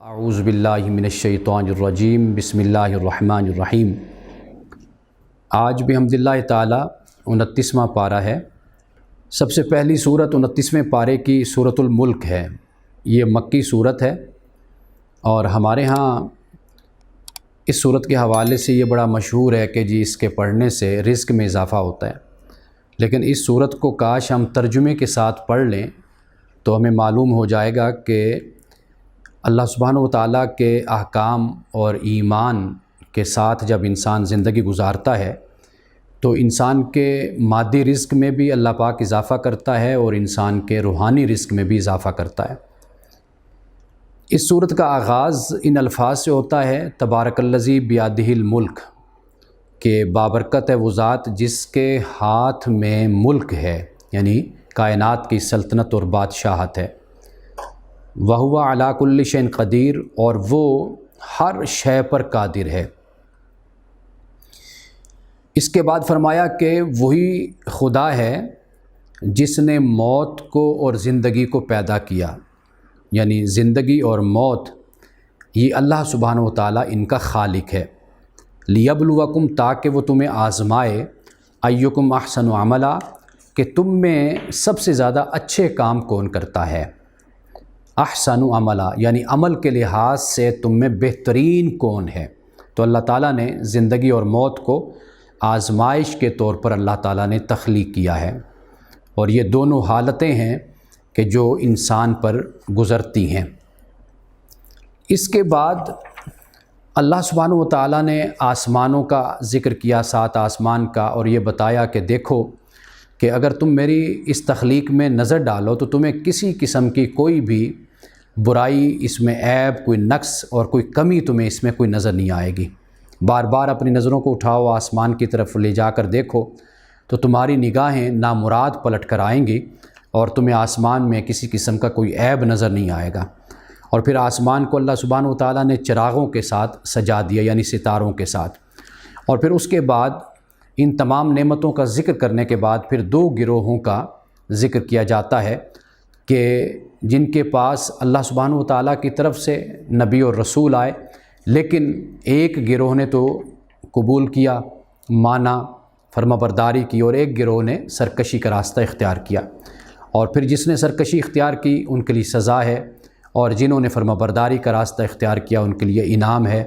اعوذ باللہ من الشیطان الرجیم بسم اللہ الرحمن الرحیم۔ آج بحمداللہ تعالی 29واں پارہ ہے۔ سب سے پہلی صورت 29ویں پارے کی سورۃ الملک ہے۔ یہ مکی صورت ہے اور ہمارے ہاں اس صورت کے حوالے سے یہ بڑا مشہور ہے کہ جی اس کے پڑھنے سے رزق میں اضافہ ہوتا ہے، لیکن اس صورت کو کاش ہم ترجمے کے ساتھ پڑھ لیں تو ہمیں معلوم ہو جائے گا کہ اللہ سبحانہ و تعالیٰ کے احکام اور ایمان کے ساتھ جب انسان زندگی گزارتا ہے تو انسان کے مادی رزق میں بھی اللہ پاک اضافہ کرتا ہے اور انسان کے روحانی رزق میں بھی اضافہ کرتا ہے۔ اس صورت کا آغاز ان الفاظ سے ہوتا ہے، تبارک الذی بیدہ الملک، کہ بابرکت ہے وہ ذات جس کے ہاتھ میں ملک ہے، یعنی کائنات کی سلطنت اور بادشاہت ہے۔ وَهُوَ عَلَىٰ كُلِّ شَيْءٍ قدیر، اور وہ ہر شے پر قادر ہے۔ اس کے بعد فرمایا کہ وہی خدا ہے جس نے موت کو اور زندگی کو پیدا کیا، یعنی زندگی اور موت یہ اللہ سبحانہ و تعالیٰ ان کا خالق ہے۔ لِيَبْلُوَكُمْ، تاکہ وہ تمہیں آزمائے، أَيُّكُمْ أَحْسَنُ عَمَلًا، کہ تم میں سب سے زیادہ اچھے کام کون کرتا ہے۔ احسن عملا، یعنی عمل کے لحاظ سے تم میں بہترین کون ہے۔ تو اللہ تعالیٰ نے زندگی اور موت کو آزمائش کے طور پر اللہ تعالیٰ نے تخلیق کیا ہے، اور یہ دونوں حالتیں ہیں کہ جو انسان پر گزرتی ہیں۔ اس کے بعد اللہ سبحانہ و تعالیٰ نے آسمانوں کا ذکر کیا، 7 آسمان کا، اور یہ بتایا کہ دیکھو کہ اگر تم میری اس تخلیق میں نظر ڈالو تو تمہیں کسی قسم کی کوئی بھی برائی، اس میں عیب، کوئی نقص اور کوئی کمی تمہیں اس میں کوئی نظر نہیں آئے گی۔ بار بار اپنی نظروں کو اٹھاؤ، آسمان کی طرف لے جا کر دیکھو تو تمہاری نگاہیں نامراد پلٹ کر آئیں گی اور تمہیں آسمان میں کسی قسم کا کوئی عیب نظر نہیں آئے گا۔ اور پھر آسمان کو اللہ سبحانہ و تعالیٰ نے چراغوں کے ساتھ سجا دیا، یعنی ستاروں کے ساتھ۔ اور پھر اس کے بعد ان تمام نعمتوں کا ذکر کرنے کے بعد پھر 2 گروہوں کا ذکر کیا جاتا ہے کہ جن کے پاس اللہ سبحانہ و تعالیٰ کی طرف سے نبی اور رسول آئے، لیکن ایک گروہ نے تو قبول کیا، مانا، فرما برداری کی، اور ایک گروہ نے سرکشی کا راستہ اختیار کیا۔ اور پھر جس نے سرکشی اختیار کی ان کے لیے سزا ہے، اور جنہوں نے فرما برداری کا راستہ اختیار کیا ان کے لیے انعام ہے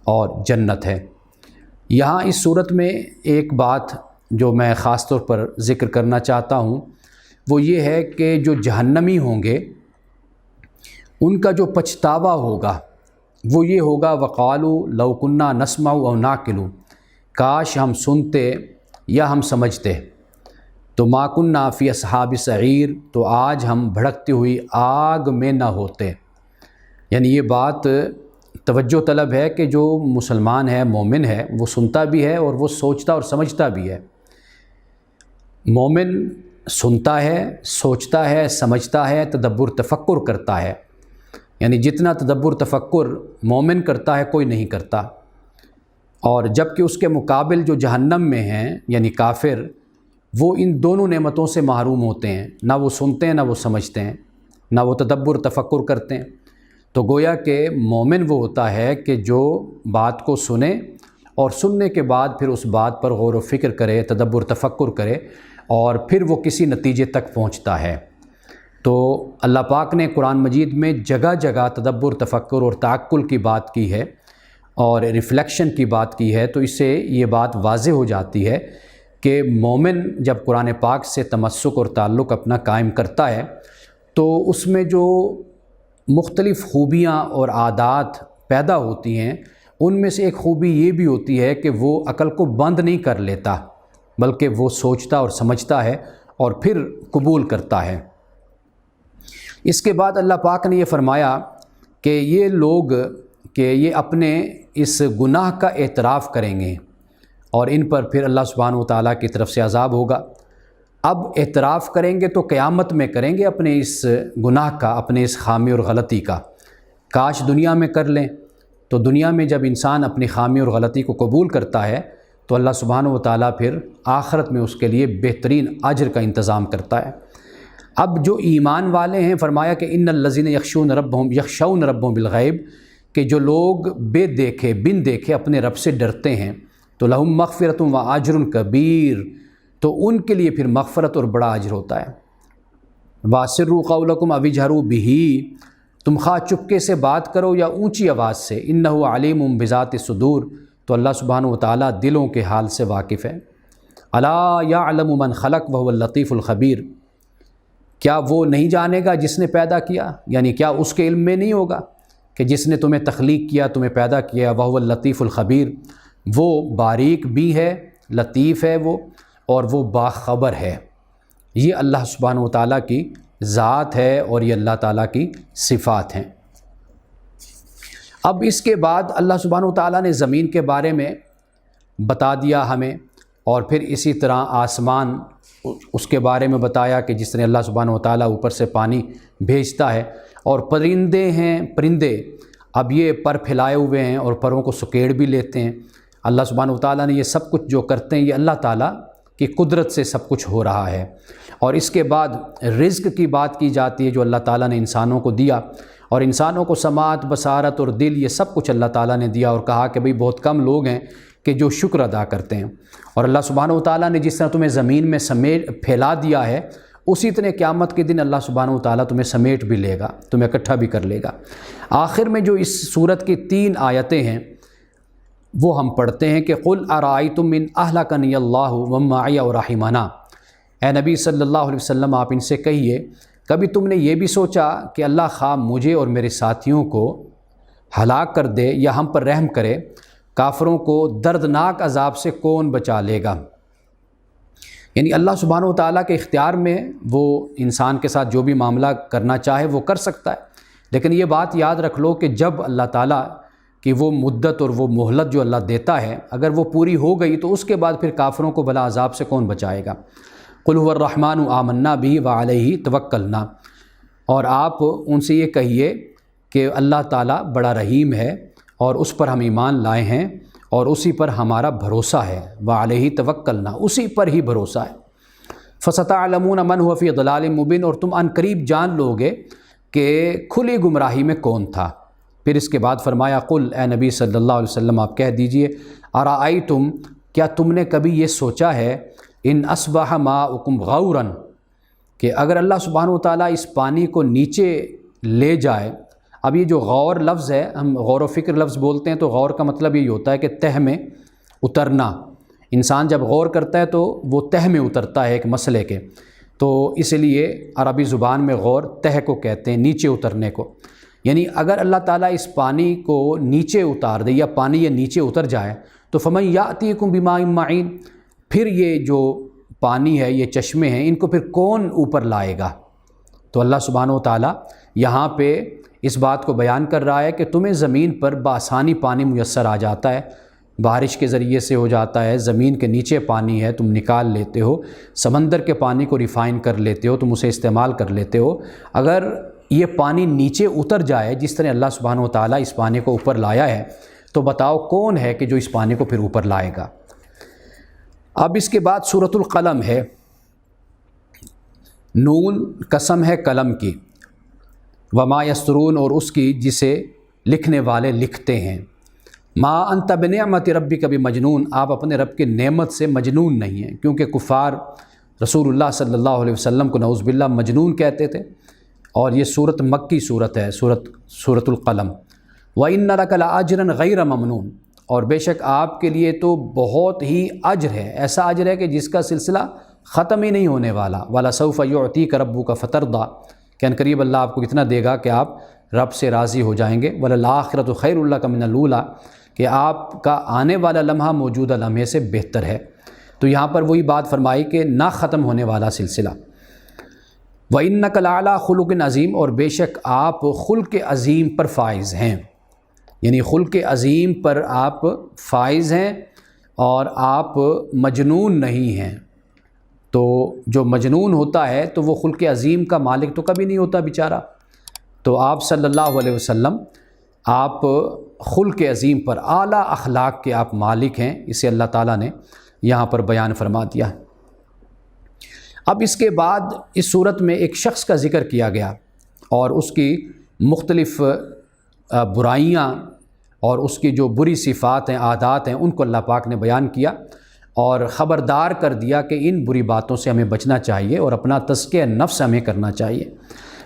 اور جنت ہے۔ یہاں اس صورت میں ایک بات جو میں خاص طور پر ذکر کرنا چاہتا ہوں وہ یہ ہے کہ جو جہنمی ہوں گے ان کا جو پچھتاوا ہوگا وہ یہ ہوگا، وَقَالُوا لَوْ كُنَّا نَسْمَعُ أَوْ نَعْقِلُ، کاش ہم سنتے یا ہم سمجھتے، تو مَا كُنَّا فِي أَصْحَابِ السَّعِيرِ، تو آج ہم بھڑکتی ہوئی آگ میں نہ ہوتے۔ یعنی یہ بات توجہ طلب ہے کہ جو مسلمان ہے، مومن ہے، وہ سنتا بھی ہے اور وہ سوچتا اور سمجھتا بھی ہے۔ مومن سنتا ہے، سوچتا ہے، سمجھتا ہے، تدبر تفکر کرتا ہے، یعنی جتنا تدبر تفکر مومن کرتا ہے کوئی نہیں کرتا۔ اور جبکہ اس کے مقابل جو جہنم میں ہیں یعنی کافر، وہ ان دونوں نعمتوں سے محروم ہوتے ہیں، نہ وہ سنتے ہیں، نہ وہ سمجھتے ہیں، نہ وہ تدبر تفکر کرتے ہیں۔ تو گویا کہ مومن وہ ہوتا ہے کہ جو بات کو سنے اور سننے کے بعد پھر اس بات پر غور و فکر کرے، تدبر تفکر کرے، اور پھر وہ کسی نتیجے تک پہنچتا ہے۔ تو اللہ پاک نے قرآن مجید میں جگہ جگہ تدبر تفکر اور تعقل کی بات کی ہے اور ریفلیکشن کی بات کی ہے، تو اس سے یہ بات واضح ہو جاتی ہے کہ مومن جب قرآن پاک سے تمسک اور تعلق اپنا قائم کرتا ہے تو اس میں جو مختلف خوبیاں اور عادات پیدا ہوتی ہیں ان میں سے ایک خوبی یہ بھی ہوتی ہے کہ وہ عقل کو بند نہیں کر لیتا، بلکہ وہ سوچتا اور سمجھتا ہے اور پھر قبول کرتا ہے۔ اس کے بعد اللہ پاک نے یہ فرمایا کہ یہ لوگ کہ یہ اپنے اس گناہ کا اعتراف کریں گے اور ان پر پھر اللہ سبحانہ و تعالیٰ کی طرف سے عذاب ہوگا۔ اب اعتراف کریں گے تو قیامت میں کریں گے اپنے اس گناہ کا، اپنے اس خامی اور غلطی کا۔ کاش دنیا میں کر لیں، تو دنیا میں جب انسان اپنی خامی اور غلطی کو قبول کرتا ہے تو اللہ سبحانہ و تعالیٰ پھر آخرت میں اس کے لیے بہترین اجر کا انتظام کرتا ہے۔ اب جو ایمان والے ہیں فرمایا کہ ان الذین یخشون ربهم بالغیب، کہ جو لوگ بے دیکھے بن دیکھے اپنے رب سے ڈرتے ہیں تو لہم مغفرۃ و اجر کبیر، تو ان کے لیے پھر مغفرت اور بڑا اجر ہوتا ہے۔ واسروا قولکم او اجہروا بہ، تم خواہ چپکے سے بات کرو یا اونچی آواز سے، انہ علیم بذات الصدور، تو اللہ سبحانہ و تعالیٰ دلوں کے حال سے واقف ہے۔ الا یعلم من خلق وهو اللطیف الخبیر، کیا وہ نہیں جانے گا جس نے پیدا کیا، یعنی کیا اس کے علم میں نہیں ہوگا کہ جس نے تمہیں تخلیق کیا، تمہیں پیدا کیا، وهو اللطیف الخبیر، وہ باریک بھی ہے، لطیف ہے وہ، اور وہ باخبر ہے۔ یہ اللہ سبحانہ و تعالیٰ کی ذات ہے اور یہ اللہ تعالیٰ کی صفات ہیں۔ اب اس کے بعد اللہ سبحانہ و تعالیٰ نے زمین کے بارے میں بتا دیا ہمیں، اور پھر اسی طرح آسمان اس کے بارے میں بتایا کہ جس نے اللہ سبحانہ و تعالیٰ اوپر سے پانی بھیجتا ہے، اور پرندے ہیں، پرندے اب یہ پر پھیلائے ہوئے ہیں اور پروں کو سکیڑ بھی لیتے ہیں۔ اللہ سبحانہ و تعالیٰ نے یہ سب کچھ جو کرتے ہیں یہ اللہ تعالیٰ کی قدرت سے سب کچھ ہو رہا ہے۔ اور اس کے بعد رزق کی بات کی جاتی ہے جو اللہ تعالیٰ نے انسانوں کو دیا، اور انسانوں کو سماعت، بصارت اور دل، یہ سب کچھ اللہ تعالیٰ نے دیا، اور کہا کہ بھئی بہت کم لوگ ہیں کہ جو شکر ادا کرتے ہیں۔ اور اللہ سبحانہ و تعالیٰ نے جس طرح تمہیں زمین میں پھیلا دیا ہے، اسی طرح قیامت کے دن اللہ سبحانہ و تعالیٰ تمہیں سمیٹ بھی لے گا، تمہیں اکٹھا بھی کر لے گا۔ آخر میں جو اس صورت کی 3 آیتیں ہیں وہ ہم پڑھتے ہیں کہ قل ارائیتم من اہلکنی اللہ ومن معی ورحمنا، اے نبی صلی اللہ علیہ وسلم آپ ان سے کہیے کبھی تم نے یہ بھی سوچا کہ اللہ خواہ مجھے اور میرے ساتھیوں کو ہلاک کر دے یا ہم پر رحم کرے، کافروں کو دردناک عذاب سے کون بچا لے گا؟ یعنی اللہ سبحانہ و تعالیٰ کے اختیار میں وہ انسان کے ساتھ جو بھی معاملہ کرنا چاہے وہ کر سکتا ہے، لیکن یہ بات یاد رکھ لو کہ جب اللہ تعالیٰ کی وہ مدت اور وہ مہلت جو اللہ دیتا ہے اگر وہ پوری ہو گئی تو اس کے بعد پھر کافروں کو بلا عذاب سے کون بچائے گا؟ قل هو الرحمن آمنا به وعلیہ توکلنا، اور آپ ان سے یہ کہیے کہ اللہ تعالیٰ بڑا رحیم ہے اور اس پر ہم ایمان لائے ہیں اور اسی پر ہمارا بھروسہ ہے، وعلیہ توکلنا، اسی پر ہی بھروسہ ہے۔ فستعلمون من هو فی ضلال مبین، اور تم ان قریب جان لوگے کہ کھلی گمراہی میں کون تھا۔ پھر اس کے بعد فرمایا قل، اے نبی صلی اللہ علیہ وسلم آپ کہہ دیجئے ارائیتم، کیا تم نے کبھی یہ سوچا ہے ان اصبح ماؤکم غورا، کہ اگر اللہ سبحانہ وتعالیٰ اس پانی کو نیچے لے جائے۔ اب یہ جو غور لفظ ہے، ہم غور و فکر لفظ بولتے ہیں تو غور کا مطلب یہی ہوتا ہے کہ تہ میں اترنا۔ انسان جب غور کرتا ہے تو وہ تہ میں اترتا ہے ایک مسئلے کے، تو اس لیے عربی زبان میں غور تہ کو کہتے ہیں، نیچے اترنے کو۔ یعنی اگر اللہ تعالیٰ اس پانی کو نیچے اتار دے یا پانی یہ نیچے اتر جائے تو فمن یأتیکم بماء معین، پھر یہ جو پانی ہے، یہ چشمے ہیں، ان کو پھر کون اوپر لائے گا؟ تو اللہ سبحانہ و تعالیٰ یہاں پہ اس بات کو بیان کر رہا ہے کہ تمہیں زمین پر بآسانی پانی میسر آ جاتا ہے، بارش کے ذریعے سے ہو جاتا ہے، زمین کے نیچے پانی ہے تم نکال لیتے ہو، سمندر کے پانی کو ریفائن کر لیتے ہو، تم اسے استعمال کر لیتے ہو۔ اگر یہ پانی نیچے اتر جائے جس طرح اللہ سبحانہ و تعالیٰ اس پانی کو اوپر لایا ہے، تو بتاؤ کون ہے کہ جو اس پانی کو پھر اوپر لائے گا؟ اب اس کے بعد سورۃ القلم ہے، نون قسم ہے قلم کی، وما یسطرون، اور اس کی جسے لکھنے والے لکھتے ہیں۔ ما انت بنعمت ربک بمجنون، آپ اپنے رب کی نعمت سے مجنون نہیں ہیں، کیونکہ کفار رسول اللہ صلی اللہ علیہ وسلم کو نعوذ باللہ مجنون کہتے تھے، اور یہ صورت مکی صورت ہے، سورۃ القلم۔ وَإِنَّ لَكَ لَأَجْرًا غَيْرَ مَمْنُونٍ، اور بے شک آپ کے لیے تو بہت ہی اجر ہے، ایسا اجر ہے کہ جس کا سلسلہ ختم ہی نہیں ہونے والا۔ وَلَسَوْفَ يُعْطِيكَ رَبُّكَ فَتَرْضَىٰ، کہ ان قریب اللہ آپ کو کتنا دے گا کہ آپ رب سے راضی ہو جائیں گے۔ وَلَلْآخِرَةُ خَيْرٌ لَكَ مِنَ الْأُولَىٰ، کہ آپ کا آنے والا لمحہ موجودہ لمحے سے بہتر ہے۔ تو یہاں پر وہی بات فرمائی کہ نہ ختم ہونے والا سلسلہ۔ وَإِنَّكَ لَعَلَىٰ خُلُقٍ عَظِيمٍ، اور بے شک آپ خلق عظیم پر فائز ہیں، یعنی خلق عظیم پر آپ فائز ہیں اور آپ مجنون نہیں ہیں۔ تو جو مجنون ہوتا ہے تو وہ خلق عظیم کا مالک تو کبھی نہیں ہوتا بیچارہ۔ تو آپ صلی اللہ علیہ وسلم آپ خلق عظیم پر، اعلیٰ اخلاق کے آپ مالک ہیں، اسے اللہ تعالیٰ نے یہاں پر بیان فرما دیا ہے۔ اب اس کے بعد اس صورت میں ایک شخص کا ذکر کیا گیا اور اس کی مختلف برائیاں اور اس کی جو بری صفات ہیں، عادات ہیں، ان کو اللہ پاک نے بیان کیا اور خبردار کر دیا کہ ان بری باتوں سے ہمیں بچنا چاہیے اور اپنا تزکیہ نفس ہمیں کرنا چاہیے۔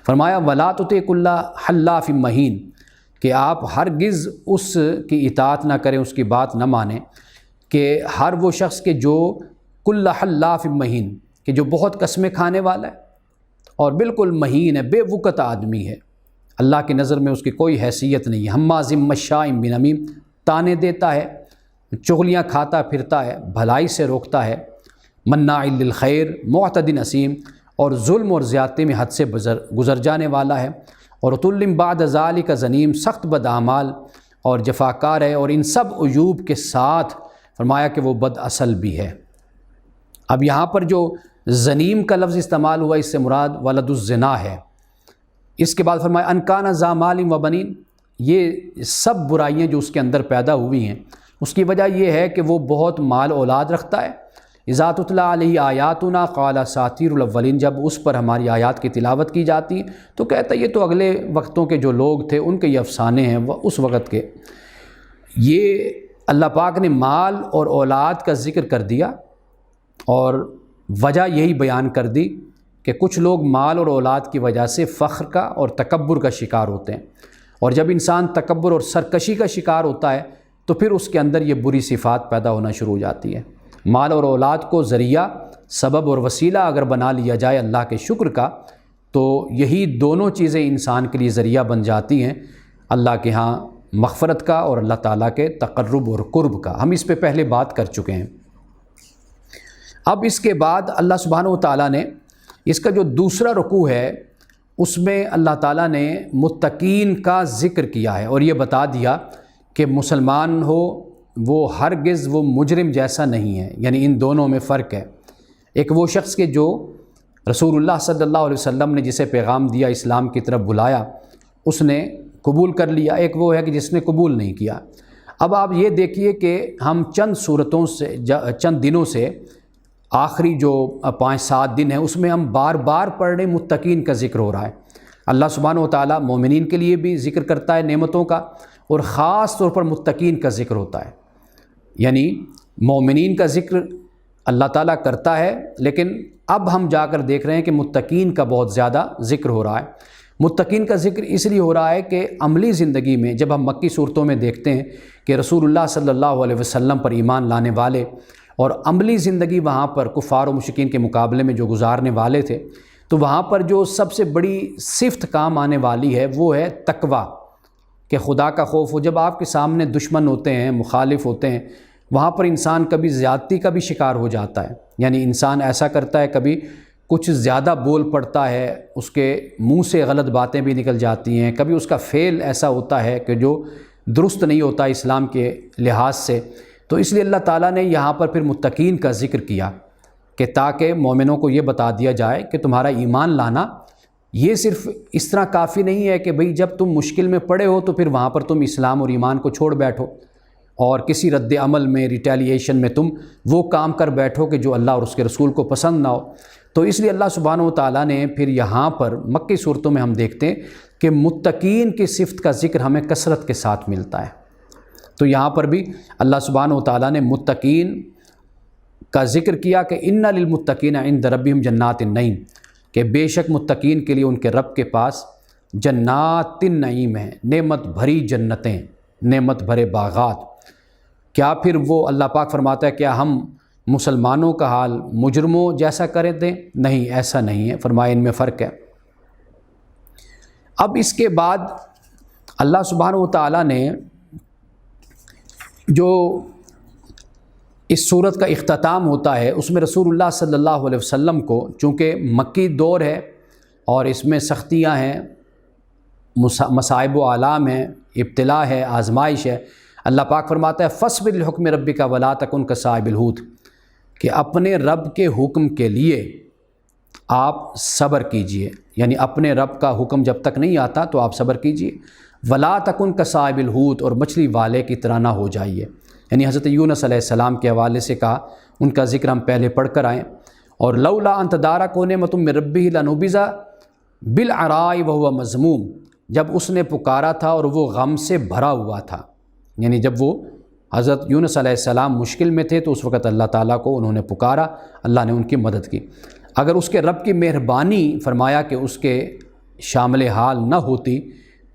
فرمایا وَلَا تُطِعْ كُلَّ حَلَّافٍ مَّہِین، کہ آپ ہرگز اس کی اطاعت نہ کریں، اس کی بات نہ مانیں کہ ہر وہ شخص کے جو کل حلاف مہین، کہ جو بہت قسمیں کھانے والا ہے اور بالکل مہین ہے، بے وقت آدمی ہے، اللہ کی نظر میں اس کی کوئی حیثیت نہیں ہے، ہماز مشاء بنمیم، تانے دیتا ہے، چغلیاں کھاتا پھرتا ہے، بھلائی سے روکتا ہے، مناع للخیر معتد اسیم، اور ظلم اور زیادتی میں حد سے گزر جانے والا ہے، اور عتل بعد ذالک زنیم، سخت بداعمال اور جفاکار ہے، اور ان سب عیوب کے ساتھ فرمایا کہ وہ بد اصل بھی ہے۔ اب یہاں پر جو زنیم کا لفظ استعمال ہوا، اس سے مراد ولد الزنا ہے۔ اس کے بعد فرمایا ان کان ذا مال و بنین، یہ سب برائیاں جو اس کے اندر پیدا ہوئی ہیں اس کی وجہ یہ ہے کہ وہ بہت مال اولاد رکھتا ہے۔ اذا تتلی علیہ آیاتنا قال اساطیر الاولین، جب اس پر ہماری آیات کی تلاوت کی جاتی تو کہتا ہے یہ تو اگلے وقتوں کے جو لوگ تھے ان کے یہ افسانے ہیں، وہ اس وقت کے۔ یہ اللہ پاک نے مال اور اولاد کا ذکر کر دیا اور وجہ یہی بیان کر دی کہ کچھ لوگ مال اور اولاد کی وجہ سے فخر کا اور تکبر کا شکار ہوتے ہیں، اور جب انسان تکبر اور سرکشی کا شکار ہوتا ہے تو پھر اس کے اندر یہ بری صفات پیدا ہونا شروع ہو جاتی ہے۔ مال اور اولاد کو ذریعہ، سبب اور وسیلہ اگر بنا لیا جائے اللہ کے شکر کا، تو یہی دونوں چیزیں انسان کے لیے ذریعہ بن جاتی ہیں اللہ کے ہاں مغفرت کا اور اللہ تعالیٰ کے تقرب اور قرب کا۔ ہم اس پہ پہلے بات کر چکے ہیں۔ اب اس کے بعد اللہ سبحانہ و تعالیٰ نے اس کا جو دوسرا رکوع ہے اس میں اللہ تعالیٰ نے متقین کا ذکر کیا ہے اور یہ بتا دیا کہ مسلمان ہو وہ ہرگز وہ مجرم جیسا نہیں ہے، یعنی ان دونوں میں فرق ہے۔ ایک وہ شخص کے جو رسول اللہ صلی اللہ علیہ وسلم نے جسے پیغام دیا، اسلام کی طرف بلایا، اس نے قبول کر لیا، ایک وہ ہے کہ جس نے قبول نہیں کیا۔ اب آپ یہ دیکھیے کہ ہم چند صورتوں سے، چند دنوں سے، آخری جو 5-7 دن ہیں اس میں ہم بار بار پڑھ رہے متقین کا ذکر ہو رہا ہے۔ اللہ سبحانہ و تعالیٰ مومنین کے لیے بھی ذکر کرتا ہے نعمتوں کا، اور خاص طور پر متقین کا ذکر ہوتا ہے۔ یعنی مومنین کا ذکر اللہ تعالیٰ کرتا ہے، لیکن اب ہم جا کر دیکھ رہے ہیں کہ متقین کا بہت زیادہ ذکر ہو رہا ہے۔ متقین کا ذکر اس لیے ہو رہا ہے کہ عملی زندگی میں جب ہم مکی صورتوں میں دیکھتے ہیں کہ رسول اللہ صلی اللہ علیہ وسلم پر ایمان لانے والے اور عملی زندگی وہاں پر کفار و مشرکین کے مقابلے میں جو گزارنے والے تھے، تو وہاں پر جو سب سے بڑی صفت کام آنے والی ہے وہ ہے تقویٰ، کہ خدا کا خوف ہو۔ جب آپ کے سامنے دشمن ہوتے ہیں، مخالف ہوتے ہیں، وہاں پر انسان کبھی زیادتی کا بھی شکار ہو جاتا ہے، یعنی انسان ایسا کرتا ہے، کبھی کچھ زیادہ بول پڑتا ہے، اس کے منہ سے غلط باتیں بھی نکل جاتی ہیں، کبھی اس کا فعل ایسا ہوتا ہے کہ جو درست نہیں ہوتا اسلام کے لحاظ سے۔ تو اس لیے اللہ تعالیٰ نے یہاں پر پھر متقین کا ذکر کیا کہ تاکہ مومنوں کو یہ بتا دیا جائے کہ تمہارا ایمان لانا یہ صرف اس طرح کافی نہیں ہے کہ بھئی جب تم مشکل میں پڑے ہو تو پھر وہاں پر تم اسلام اور ایمان کو چھوڑ بیٹھو اور کسی رد عمل میں، ریٹیلیشن میں تم وہ کام کر بیٹھو کہ جو اللہ اور اس کے رسول کو پسند نہ ہو۔ تو اس لیے اللہ سبحانہ و تعالیٰ نے پھر یہاں پر مکی صورتوں میں ہم دیکھتے ہیں کہ متقین کی صفت کا ذکر ہمیں کثرت کے ساتھ ملتا ہے۔ تو یہاں پر بھی اللہ سبحانہ و تعالیٰ نے متقین کا ذکر کیا کہ ان للمتقین عند ربہم جنات النعیم، کہ بے شک متقین کے لیے ان کے رب کے پاس جنات النعیم ہیں، نعمت بھری جنتیں، نعمت بھرے باغات۔ کیا پھر وہ اللہ پاک فرماتا ہے کیا ہم مسلمانوں کا حال مجرموں جیسا کریں دیں؟ نہیں، ایسا نہیں ہے، فرمایا ان میں فرق ہے۔ اب اس کے بعد اللہ سبحانہ و تعالیٰ نے جو اس صورت کا اختتام ہوتا ہے اس میں رسول اللہ صلی اللہ علیہ وسلم کو، چونکہ مکی دور ہے اور اس میں سختیاں ہیں، مصائب و آلام ہیں، ابتلا ہے، آزمائش ہے، اللہ پاک فرماتا ہے فاصبر لحکم ربک ولا تکن کصاحب الحوت، کہ اپنے رب کے حکم کے لیے آپ صبر کیجئے، یعنی اپنے رب کا حکم جب تک نہیں آتا تو آپ صبر کیجئے، ولا تکن کصاحب الحوت، اور مچھلی والے کی طرح نہ ہو جائیے، یعنی حضرت یونس علیہ السلام کے حوالے سے کہا، ان کا ذکر ہم پہلے پڑھ کر آئیں۔ اور لولا ان تدارکہ نعمۃ من ربہ لنبذ بالعراء وہو مذموم، جب اس نے پکارا تھا اور وہ غم سے بھرا ہوا تھا، یعنی جب وہ حضرت یونس علیہ السلام مشکل میں تھے تو اس وقت اللہ تعالیٰ کو انہوں نے پکارا، اللہ نے ان کی مدد کی۔ اگر اس کے رب کی مہربانی فرمایا کہ اس کے شامل حال نہ ہوتی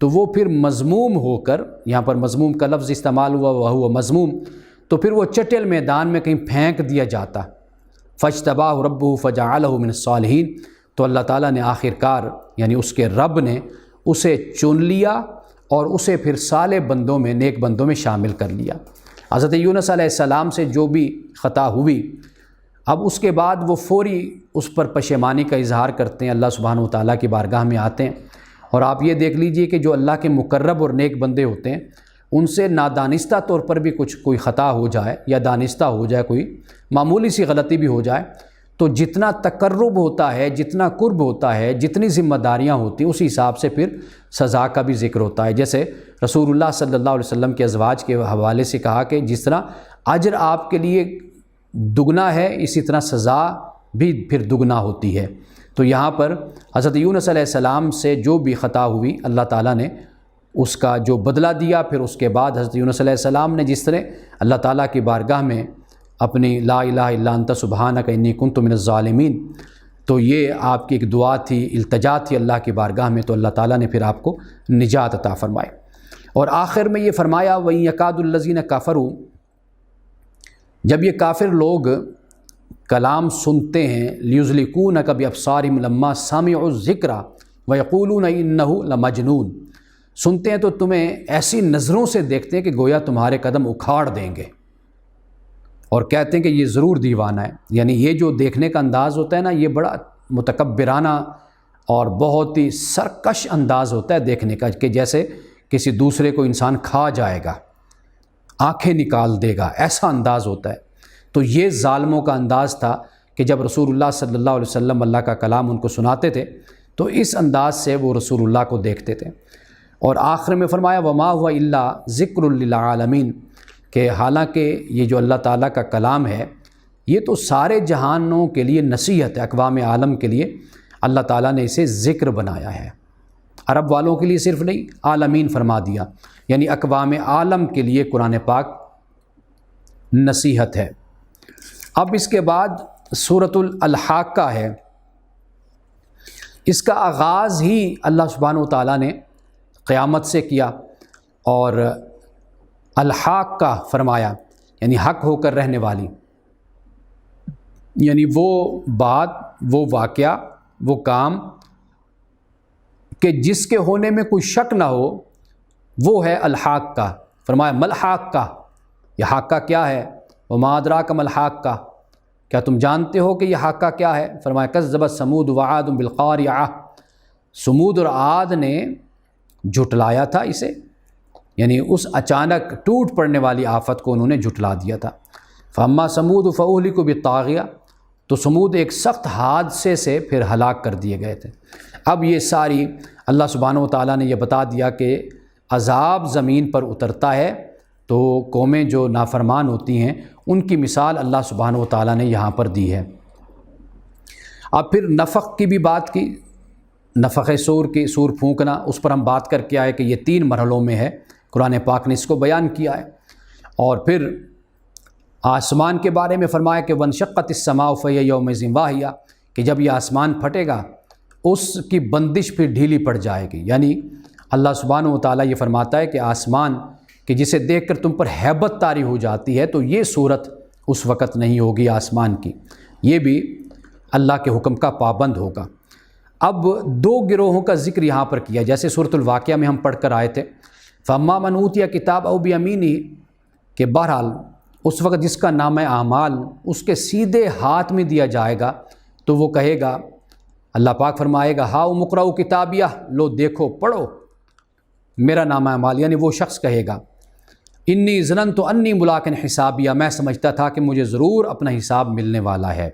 تو وہ پھر مذموم ہو کر، یہاں پر مذموم کا لفظ استعمال ہوا وہو مذموم، تو پھر وہ چٹیل میدان میں کہیں پھینک دیا جاتا۔ فاجتباہ ربہ فجعلہ من الصالحین، تو اللہ تعالیٰ نے آخر کار یعنی اس کے رب نے اسے چن لیا اور اسے پھر صالح بندوں میں، نیک بندوں میں شامل کر لیا۔ حضرت یونس علیہ السلام سے جو بھی خطا ہوئی، اب اس کے بعد وہ فوری اس پر پشیمانی کا اظہار کرتے ہیں، اللہ سبحانہ وتعالیٰ کی بارگاہ میں آتے ہیں۔ اور آپ یہ دیکھ لیجئے کہ جو اللہ کے مقرب اور نیک بندے ہوتے ہیں، ان سے نادانستہ طور پر بھی کوئی خطا ہو جائے یا دانستہ ہو جائے، کوئی معمولی سی غلطی بھی ہو جائے، تو جتنا تقرب ہوتا ہے، جتنا قرب ہوتا ہے، جتنی ذمہ داریاں ہوتی ہیں، اسی حساب سے پھر سزا کا بھی ذکر ہوتا ہے۔ جیسے رسول اللہ صلی اللہ علیہ وسلم کے ازواج کے حوالے سے کہا کہ جس طرح اجر آپ کے لیے دگنا ہے، اسی طرح سزا بھی پھر دگنا ہوتی ہے۔ تو یہاں پر حضرت یونس علیہ السلام سے جو بھی خطا ہوئی، اللہ تعالیٰ نے اس کا جو بدلہ دیا۔ پھر اس کے بعد حضرت یونس علیہ السلام نے جس طرح اللہ تعالیٰ کی بارگاہ میں اپنی لا الہ الا انت سبحانک انی کنت من الظالمین، تو یہ آپ کی ایک دعا تھی، التجا تھی اللہ کی بارگاہ میں، تو اللہ تعالیٰ نے پھر آپ کو نجات عطا فرمائے۔ اور آخر میں یہ فرمایا وَإِن يَكَادُ الَّذِينَ كَفَرُوا، جب یہ کافر لوگ کلام سنتے ہیں، لِيُزْلِقُونَكَ بِأَبْصَارِهِمْ لَمَّا سَمِعُوا الذِّكْرَ وَيَقُولُونَ إِنَّهُ لَمَجْنُونٌ، سنتے ہیں تو تمہیں ایسی نظروں سے دیکھتے ہیں کہ گویا تمہارے قدم اکھاڑ دیں گے، اور کہتے ہیں کہ یہ ضرور دیوانہ ہے۔ یعنی یہ جو دیکھنے کا انداز ہوتا ہے نا، یہ بڑا متکبرانہ اور بہت ہی سرکش انداز ہوتا ہے دیکھنے کا، کہ جیسے کسی دوسرے کو انسان کھا جائے گا، آنکھیں نکال دے گا، ایسا انداز ہوتا ہے۔ تو یہ ظالموں کا انداز تھا کہ جب رسول اللہ صلی اللہ علیہ وسلم اللہ کا کلام ان کو سناتے تھے تو اس انداز سے وہ رسول اللہ کو دیکھتے تھے۔ اور آخر میں فرمایا وما هو الا ذکر للعالمین، کہ حالانکہ یہ جو اللہ تعالیٰ کا کلام ہے یہ تو سارے جہانوں کے لیے نصیحت ہے، اقوام عالم کے لیے اللہ تعالیٰ نے اسے ذکر بنایا ہے، عرب والوں کے لیے صرف نہیں، عالمین فرما دیا، یعنی اقوام عالم کے لیے قرآن پاک نصیحت ہے۔ اب اس کے بعد سورۃ الحاقہ ہے، اس کا آغاز ہی اللہ سبحانہ وتعالیٰ نے قیامت سے کیا، اور الحاقہ فرمایا یعنی حق ہو کر رہنے والی، یعنی وہ بات، وہ واقعہ، وہ کام کہ جس کے ہونے میں کوئی شک نہ ہو، وہ ہے الحاقہ۔ فرمایا ملحاقہ، یہ حاقہ کیا ہے؟ وما ادراک ملحاقہ، کیا تم جانتے ہو کہ یہ حاقہ کیا ہے؟ فرمایا کذبت ثمود وعاد بالقاریعہ، سمود اور عاد نے جھٹلایا تھا اسے، یعنی اس اچانک ٹوٹ پڑنے والی آفت کو انہوں نے جھٹلا دیا تھا۔ فاما ثمود فاہلکوا بالطاغیہ، تو سمود ایک سخت حادثے سے پھر ہلاک کر دیے گئے تھے۔ اب یہ ساری اللہ سبحانہ وتعالیٰ نے یہ بتا دیا کہ عذاب زمین پر اترتا ہے تو قومیں جو نافرمان ہوتی ہیں ان کی مثال اللہ سبحانہ وتعالیٰ نے یہاں پر دی ہے۔ اب پھر نفخ کی بھی بات کی، نفخ سور کی، سور پھونکنا، اس پر ہم بات کر کے آئے کہ یہ 3 مرحلوں میں ہے، قرآن پاک نے اس کو بیان کیا ہے۔ اور پھر آسمان کے بارے میں فرمایا کہ وانشقت السماء فہی یومئذ واہیہ، کہ جب یہ آسمان پھٹے گا اس کی بندش پھر ڈھیلی پڑ جائے گی، یعنی اللہ سبحانہ وتعالیٰ یہ فرماتا ہے کہ آسمان کہ جسے دیکھ کر تم پر ہیبت طاری ہو جاتی ہے، تو یہ صورت اس وقت نہیں ہوگی آسمان کی، یہ بھی اللہ کے حکم کا پابند ہوگا۔ اب 2 گروہوں کا ذکر یہاں پر کیا، جیسے سورۃ الواقعہ میں ہم پڑھ کر آئے تھے فَأَمَّا مَنْ أُوتِيَ كِتَابَهُ بِيَمِينِهِ، کہ بہرحال اس وقت جس کا نام اعمال اس کے سیدھے ہاتھ میں دیا جائے گا تو وہ کہے گا، اللہ پاک فرمائے گا ہاؤ مقرؤ کتابیہ، لو دیکھو پڑھو میرا نام اعمال، یعنی وہ شخص کہے گا انی ظننت انی ملاق حسابیہ، میں سمجھتا تھا کہ مجھے ضرور اپنا حساب ملنے والا ہے۔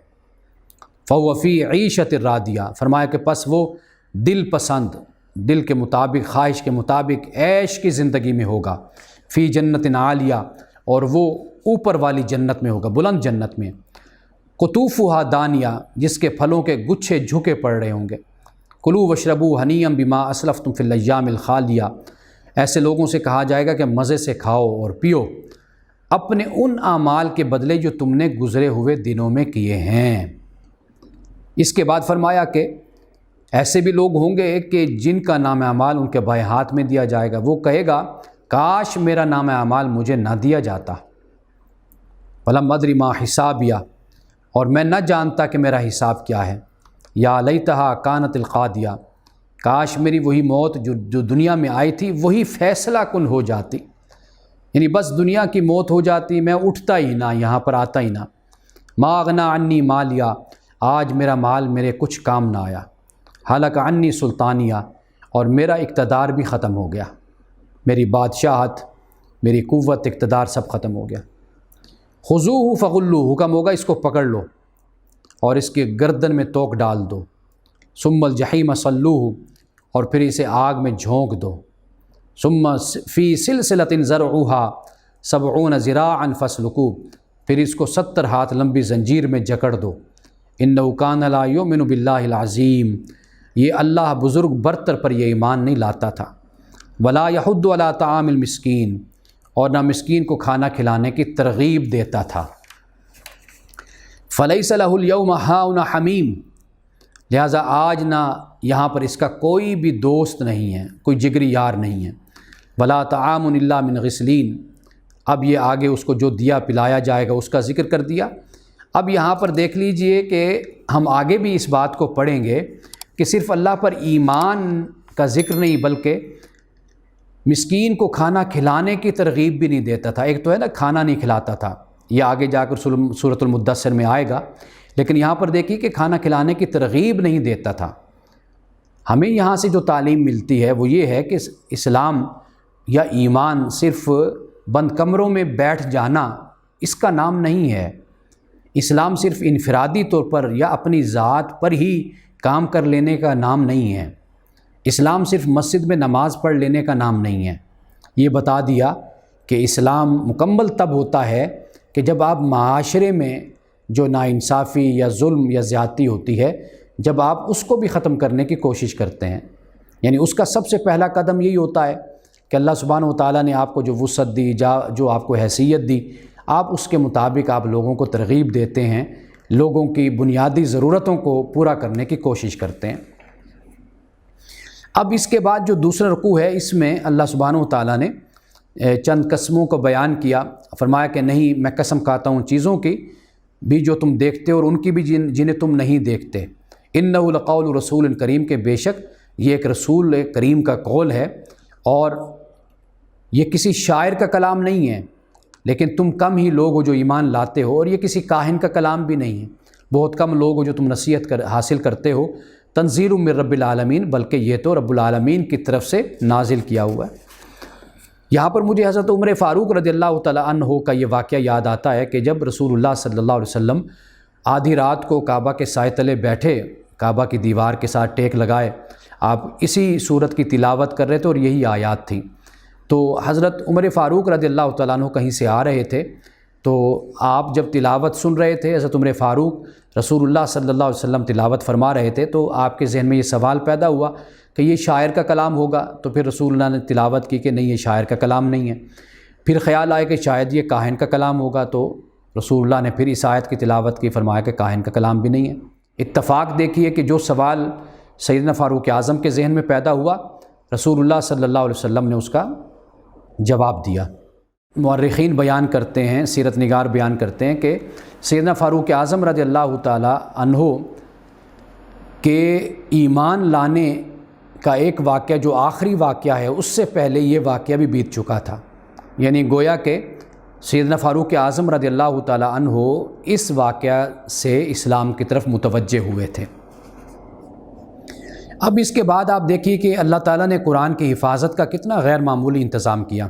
فَهُوَ فِي عِیشَةٍ رَاضِیَہ، فرمایا کہ پس وہ دل پسند، دل کے مطابق، خواہش کے مطابق عیش کی زندگی میں ہوگا، فی جنت عالیہ، اور وہ اوپر والی جنت میں ہوگا، بلند جنت میں، قطوفہا دانیہ، جس کے پھلوں کے گچھے جھکے پڑ رہے ہوں گے۔ کلوا واشربوا ہنیئا بما اسلفتم فی الایام الخالیہ، ایسے لوگوں سے کہا جائے گا کہ مزے سے کھاؤ اور پیو اپنے ان اعمال کے بدلے جو تم نے گزرے ہوئے دنوں میں کیے ہیں۔ اس کے بعد فرمایا کہ ایسے بھی لوگ ہوں گے کہ جن کا نام اعمال ان کے بائیں ہاتھ میں دیا جائے گا، وہ کہے گا کاش میرا نام اعمال مجھے نہ دیا جاتا، فلم ادری ما حسابیہ، اور میں نہ جانتا کہ میرا حساب کیا ہے، یا لیتہا کانت القاضیہ، کاش میری وہی موت جو دنیا میں آئی تھی وہی فیصلہ کن ہو جاتی، یعنی بس دنیا کی موت ہو جاتی، میں اٹھتا ہی نہ، یہاں پر آتا ہی نہ۔ ما اغنی عنی مالیہ، آج میرا مال میرے کچھ کام نہ آیا۔ ہلک عنی سلطانیہ، اور میرا اقتدار بھی ختم ہو گیا، میری بادشاہت، میری قوت، اقتدار سب ختم ہو گیا۔ خذوہ فغلوہ، حکم ہوگا اس کو پکڑ لو اور اس کے گردن میں توک ڈال دو۔ ثم الجحیم صلوہ، اور پھر اسے آگ میں جھونک دو۔ ثم فی سلسلۃ ذرعھا 70 ذراعا فاسلکوہ، پھر اس کو 70 ہاتھ لمبی زنجیر میں جکڑ دو۔ انہ کان لا یؤمن باللہ العظیم، یہ اللہ بزرگ برتر پر یہ ایمان نہیں لاتا تھا۔ ولا یحض علی طعام المسکین، اور نہ مسکین کو کھانا کھلانے کی ترغیب دیتا تھا۔ فلیس لہ الیوم ہاہنا حمیم، لہٰذا آج نہ یہاں پر اس کا کوئی بھی دوست نہیں ہے، کوئی جگری یار نہیں ہے۔ ولا طعام الا من غسلین، اب یہ آگے اس کو جو دیا پلایا جائے گا اس کا ذکر کر دیا۔ اب یہاں پر دیکھ لیجئے کہ ہم آگے بھی اس بات کو پڑھیں گے کہ صرف اللہ پر ایمان کا ذکر نہیں بلکہ مسکین کو کھانا کھلانے کی ترغیب بھی نہیں دیتا تھا۔ ایک تو ہے نا کھانا نہیں کھلاتا تھا، یہ آگے جا کر سورۃ المدثر میں آئے گا، لیکن یہاں پر دیکھیے کہ کھانا کھلانے کی ترغیب نہیں دیتا تھا۔ ہمیں یہاں سے جو تعلیم ملتی ہے وہ یہ ہے کہ اسلام یا ایمان صرف بند کمروں میں بیٹھ جانا اس کا نام نہیں ہے۔ اسلام صرف انفرادی طور پر یا اپنی ذات پر ہی کام کر لینے کا نام نہیں ہے۔ اسلام صرف مسجد میں نماز پڑھ لینے کا نام نہیں ہے۔ یہ بتا دیا کہ اسلام مکمل تب ہوتا ہے کہ جب آپ معاشرے میں جو ناانصافی یا ظلم یا زیادتی ہوتی ہے، جب آپ اس کو بھی ختم کرنے کی کوشش کرتے ہیں، یعنی اس کا سب سے پہلا قدم یہی ہوتا ہے کہ اللہ سبحانہ وتعالیٰ نے آپ کو جو وسعت دی، جو آپ کو حیثیت دی، آپ اس کے مطابق آپ لوگوں کو ترغیب دیتے ہیں، لوگوں کی بنیادی ضرورتوں کو پورا کرنے کی کوشش کرتے ہیں۔ اب اس کے بعد جو دوسرا رکوع ہے، اس میں اللہ سبحانہ وتعالیٰ نے چند قسموں کو بیان کیا، فرمایا کہ نہیں، میں قسم کھاتا ہوں چیزوں کی بھی جو تم دیکھتے اور ان کی بھی جنہیں تم نہیں دیکھتے۔ انہ لقول رسول کریم، کہ بے شک یہ ایک رسول کریم کا قول ہے، اور یہ کسی شاعر کا کلام نہیں ہے، لیکن تم کم ہی لوگ ہو جو ایمان لاتے ہو، اور یہ کسی کاہن کا کلام بھی نہیں ہے، بہت کم لوگ ہو جو تم نصیحت حاصل کرتے ہو۔ تنزیل من رب العالمین، بلکہ یہ تو رب العالمین کی طرف سے نازل کیا ہوا ہے۔ یہاں پر مجھے حضرت عمر فاروق رضی اللہ تعالیٰ عنہ کا یہ واقعہ یاد آتا ہے کہ جب رسول اللہ صلی اللہ علیہ وسلم آدھی رات کو کعبہ کے سائے تلے بیٹھے، کعبہ کی دیوار کے ساتھ ٹیک لگائے، آپ اسی صورت کی تلاوت کر رہے تھے اور یہی آیات تھیں، تو حضرت عمر فاروق رضی اللہ تعالیٰ عنہ کہیں سے آ رہے تھے، تو آپ جب تلاوت سن رہے تھے، حضرت عمر فاروق رسول اللہ صلی اللہ علیہ وسلم تلاوت فرما رہے تھے، تو آپ کے ذہن میں یہ سوال پیدا ہوا کہ یہ شاعر کا کلام ہوگا، تو پھر رسول اللہ نے تلاوت کی کہ نہیں، یہ شاعر کا کلام نہیں ہے۔ پھر خیال آیا کہ شاید یہ کاہن کا کلام ہوگا، تو رسول اللہ نے پھر اس آیت کی تلاوت کی، فرمایا کہ کاہن کا کلام بھی نہیں ہے۔ اتفاق دیکھیے کہ جو سوال سیدنا فاروق اعظم کے ذہن میں پیدا ہوا، رسول اللہ صلی اللہ علیہ وسلم نے اس کا جواب دیا۔ مورخین بیان کرتے ہیں، سیرت نگار بیان کرتے ہیں کہ سیدنا فاروق اعظم رضی اللہ تعالیٰ عنہ کے ایمان لانے کا ایک واقعہ جو آخری واقعہ ہے، اس سے پہلے یہ واقعہ بھی بیت چکا تھا، یعنی گویا کہ سیدنا فاروق اعظم رضی اللہ تعالیٰ عنہ اس واقعہ سے اسلام کی طرف متوجہ ہوئے تھے۔ اب اس کے بعد آپ دیکھیے کہ اللہ تعالیٰ نے قرآن کی حفاظت کا کتنا غیر معمولی انتظام کیا۔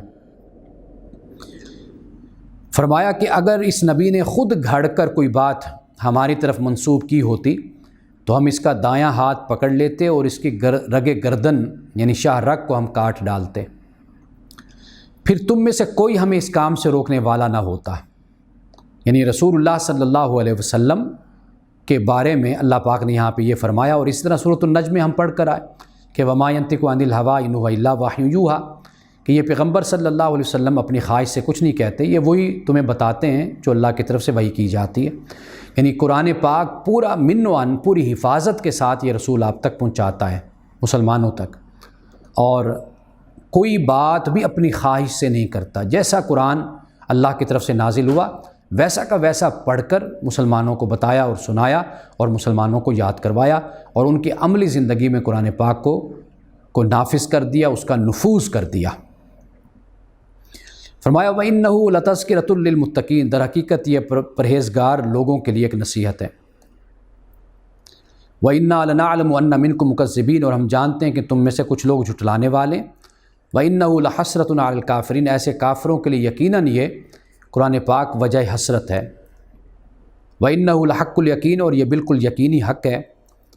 فرمایا کہ اگر اس نبی نے خود گھڑ کر کوئی بات ہماری طرف منسوب کی ہوتی تو ہم اس کا دایاں ہاتھ پکڑ لیتے اور اس کی رگ گردن یعنی شاہ رگ کو ہم کاٹ ڈالتے، پھر تم میں سے کوئی ہمیں اس کام سے روکنے والا نہ ہوتا۔ یعنی رسول اللہ صلی اللہ علیہ وسلم کے بارے میں اللہ پاک نے یہاں پہ یہ فرمایا، اور اس طرح سورۃ النجم میں ہم پڑھ کر آئے کہ وما ينطق عن الهوى ان هو الا وحی یوحی، کہ یہ پیغمبر صلی اللہ علیہ وسلم اپنی خواہش سے کچھ نہیں کہتے، یہ وہی تمہیں بتاتے ہیں جو اللہ کی طرف سے وحی کی جاتی ہے۔ یعنی قرآن پاک پورا من و عن، پوری حفاظت کے ساتھ یہ رسول آپ تک پہنچاتا ہے، مسلمانوں تک، اور کوئی بات بھی اپنی خواہش سے نہیں کرتا۔ جیسا قرآن اللہ کی طرف سے نازل ہوا ویسا کا ویسا پڑھ کر مسلمانوں کو بتایا اور سنایا، اور مسلمانوں کو یاد کروایا، اور ان کی عملی زندگی میں قرآن پاک کو نافذ کر دیا، اس کا نفوذ کر دیا۔ فرمایا وَإِنَّهُ لَتَذْكِرَةٌ لِّلْمُتَّقِينَ، در حقیقت یہ پرہیزگار لوگوں کے لیے ایک نصیحت ہے۔ وَإِنَّا لَنَعْلَمُ أَنَّ مِنكُم مُكَذِّبِينَ، اور ہم جانتے ہیں کہ تم میں سے کچھ لوگ جھٹلانے والے۔ وَإِنَّهُ لَحَسْرَةٌ عَلَى الْكَافِرِينَ، ایسے کافروں کے لیے یقیناً یہ قرآن پاک وجہ حسرت ہے۔ وَإِنَّهُ لَحَقُّ الْيَقِينِ، اور یہ بالکل یقینی حق ہے۔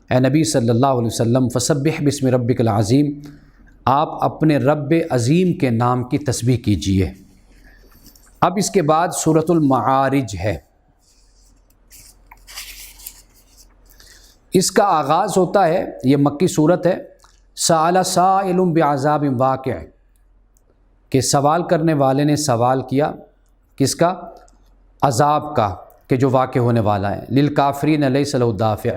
اے نبی صلی اللہ علیہ وسلم فَسَبِّحْ بِاسْمِ رَبِّكَ الْعَظِيمِ، آپ اپنے رب عظیم کے نام کی تسبیح کیجیے۔ اب اس کے بعد سورۃ المعارج ہے۔ اس کا آغاز ہوتا ہے، یہ مکی صورت ہے، سأل سائل بعذاب واقع، کہ سوال کرنے والے نے سوال کیا کس کا؟ عذاب کا، کہ جو واقع ہونے والا ہے۔ للکافرین لیس لہ دافع،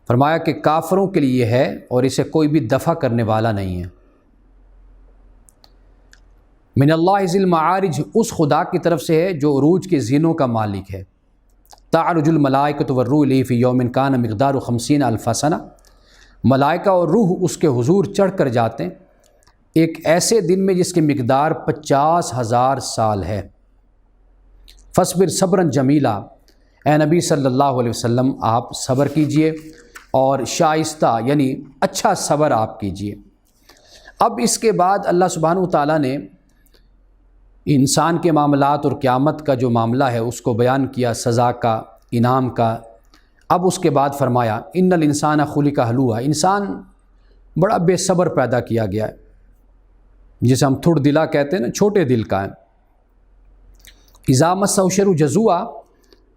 فرمایا کہ کافروں کے لیے ہے اور اسے کوئی بھی دفع کرنے والا نہیں ہے۔ من اللہ ذی المعارج، اس خدا کی طرف سے ہے جو عروج کے زینوں کا مالک ہے۔ تعرج الملائکۃ والروح الیہ فی یوم کان مقدارہ 50,000 سنہ، ملائکہ اور روح اس کے حضور چڑھ کر جاتے ہیں ایک ایسے دن میں جس کی مقدار 50,000 سال ہے۔ فاصبر صبرا جمیلا، اے نبی صلی اللہ علیہ وسلم آپ صبر کیجئے اور شائستہ یعنی اچھا صبر آپ کیجئے۔ اب اس کے بعد اللہ سبحانہ وتعالیٰ نے انسان کے معاملات اور قیامت کا جو معاملہ ہے اس کو بیان کیا، سزا کا، انعام کا۔ اب اس کے بعد فرمایا ان الانسان خلق ہلوعا، انسان بڑا بے صبر پیدا کیا گیا ہے، جسے ہم تھوڑ دلا کہتے ہیں نا، چھوٹے دل کا ہے۔ اذا مسہ الشر جزوعا،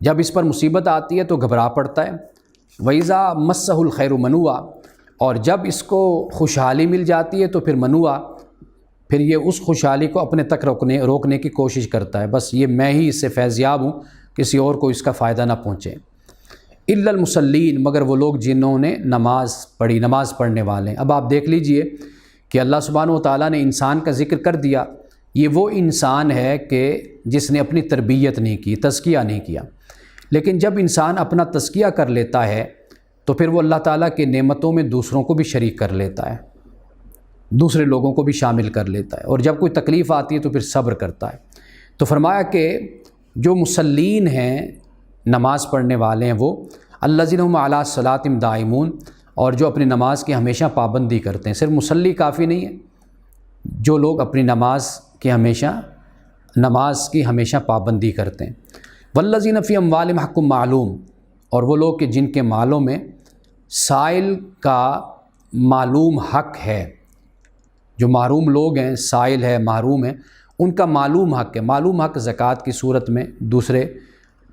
جب اس پر مصیبت آتی ہے تو گھبرا پڑتا ہے۔ واذا مسہ الخیر منوعا، اور جب اس کو خوشحالی مل جاتی ہے تو پھر منوعا، پھر یہ اس خوشحالی کو اپنے تک روکنے کی کوشش کرتا ہے، بس یہ میں ہی اس سے فیضیاب ہوں، کسی اور کو اس کا فائدہ نہ پہنچے۔ الا المصلین، مگر وہ لوگ جنہوں نے نماز پڑھی، نماز پڑھنے والے ہیں۔ اب آپ دیکھ لیجئے کہ اللہ سبحانہ وتعالیٰ نے انسان کا ذکر کر دیا، یہ وہ انسان ہے کہ جس نے اپنی تربیت نہیں کی، تزکیہ نہیں کیا، لیکن جب انسان اپنا تزکیہ کر لیتا ہے تو پھر وہ اللہ تعالیٰ کے نعمتوں میں دوسروں کو بھی شریک کر لیتا ہے، دوسرے لوگوں کو بھی شامل کر لیتا ہے، اور جب کوئی تکلیف آتی ہے تو پھر صبر کرتا ہے۔ تو فرمایا کہ جو مصلین ہیں، نماز پڑھنے والے ہیں، وہ الذین هم علی صلاتہم دائمون، اور جو اپنی نماز کی ہمیشہ پابندی کرتے ہیں۔ صرف مصلی کافی نہیں ہے، جو لوگ اپنی نماز کی ہمیشہ پابندی کرتے ہیں۔ والذین فی اموالہم حق معلوم، اور وہ لوگ کہ جن کے مالوں میں سائل کا معلوم حق ہے، جو محروم لوگ ہیں، سائل ہے، محروم ہیں، ان کا معلوم حق ہے۔ معلوم حق زکوٰۃ کی صورت میں، دوسرے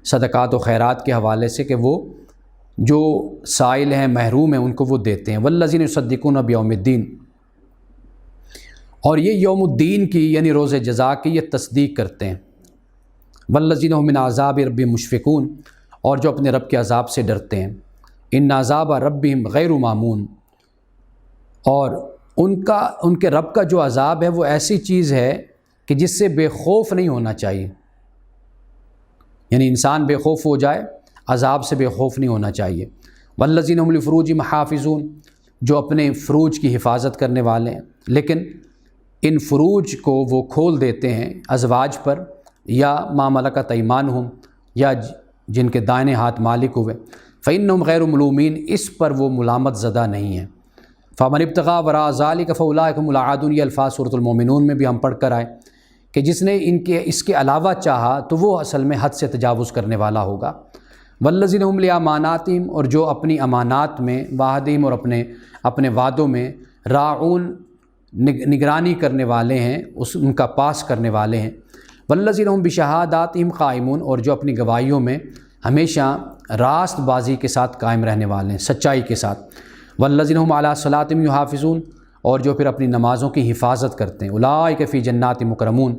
صدقات و خیرات کے حوالے سے، کہ وہ جو سائل ہیں، محروم ہیں، ان کو وہ دیتے ہیں۔ والذین یصدقون بیوم الدین، اور یہ یوم الدین کی یعنی روز جزا کی یہ تصدیق کرتے ہیں۔ والذین هم من عذاب ربہم مشفقون، اور جو اپنے رب کے عذاب سے ڈرتے ہیں۔ ان عذاب ربہم غیر مامون، اور ان کے رب کا جو عذاب ہے وہ ایسی چیز ہے کہ جس سے بے خوف نہیں ہونا چاہیے، یعنی انسان بے خوف ہو جائے، عذاب سے بے خوف نہیں ہونا چاہیے۔ والذین هم لفروجہم حافظون، جو اپنے فروج کی حفاظت کرنے والے ہیں، لیکن ان فروج کو وہ کھول دیتے ہیں ازواج پر، یا ما ملکت ایمانہم، یا جن کے دائیں ہاتھ مالک ہوئے۔ فإنہم غیر ملومین، اس پر وہ ملامت زدہ نہیں ہیں۔ فمن ابتغى وراء ذلك فاولئک هم العادون، یہ الفاظ سورۃ المومنون میں بھی ہم پڑھ کر آئے کہ جس نے اس کے علاوہ چاہا تو وہ اصل میں حد سے تجاوز کرنے والا ہوگا۔ والذین هم لأماناتہم، اور جو اپنی امانات میں، وعدہم، اور اپنے وعدوں میں، راعون، نگرانی کرنے والے ہیں، ان کا پاس کرنے والے ہیں۔ والذین هم بشہاداتہم قائمون، اور جو اپنی گواہیوں میں ہمیشہ راست بازی کے ساتھ قائم رہنے والے ہیں، سچائی کے ساتھ۔ والذین هم علی صلاتہم یحافظون، اور جو پھر اپنی نمازوں کی حفاظت کرتے ہیں۔ اولئک فی جنات مکرمون،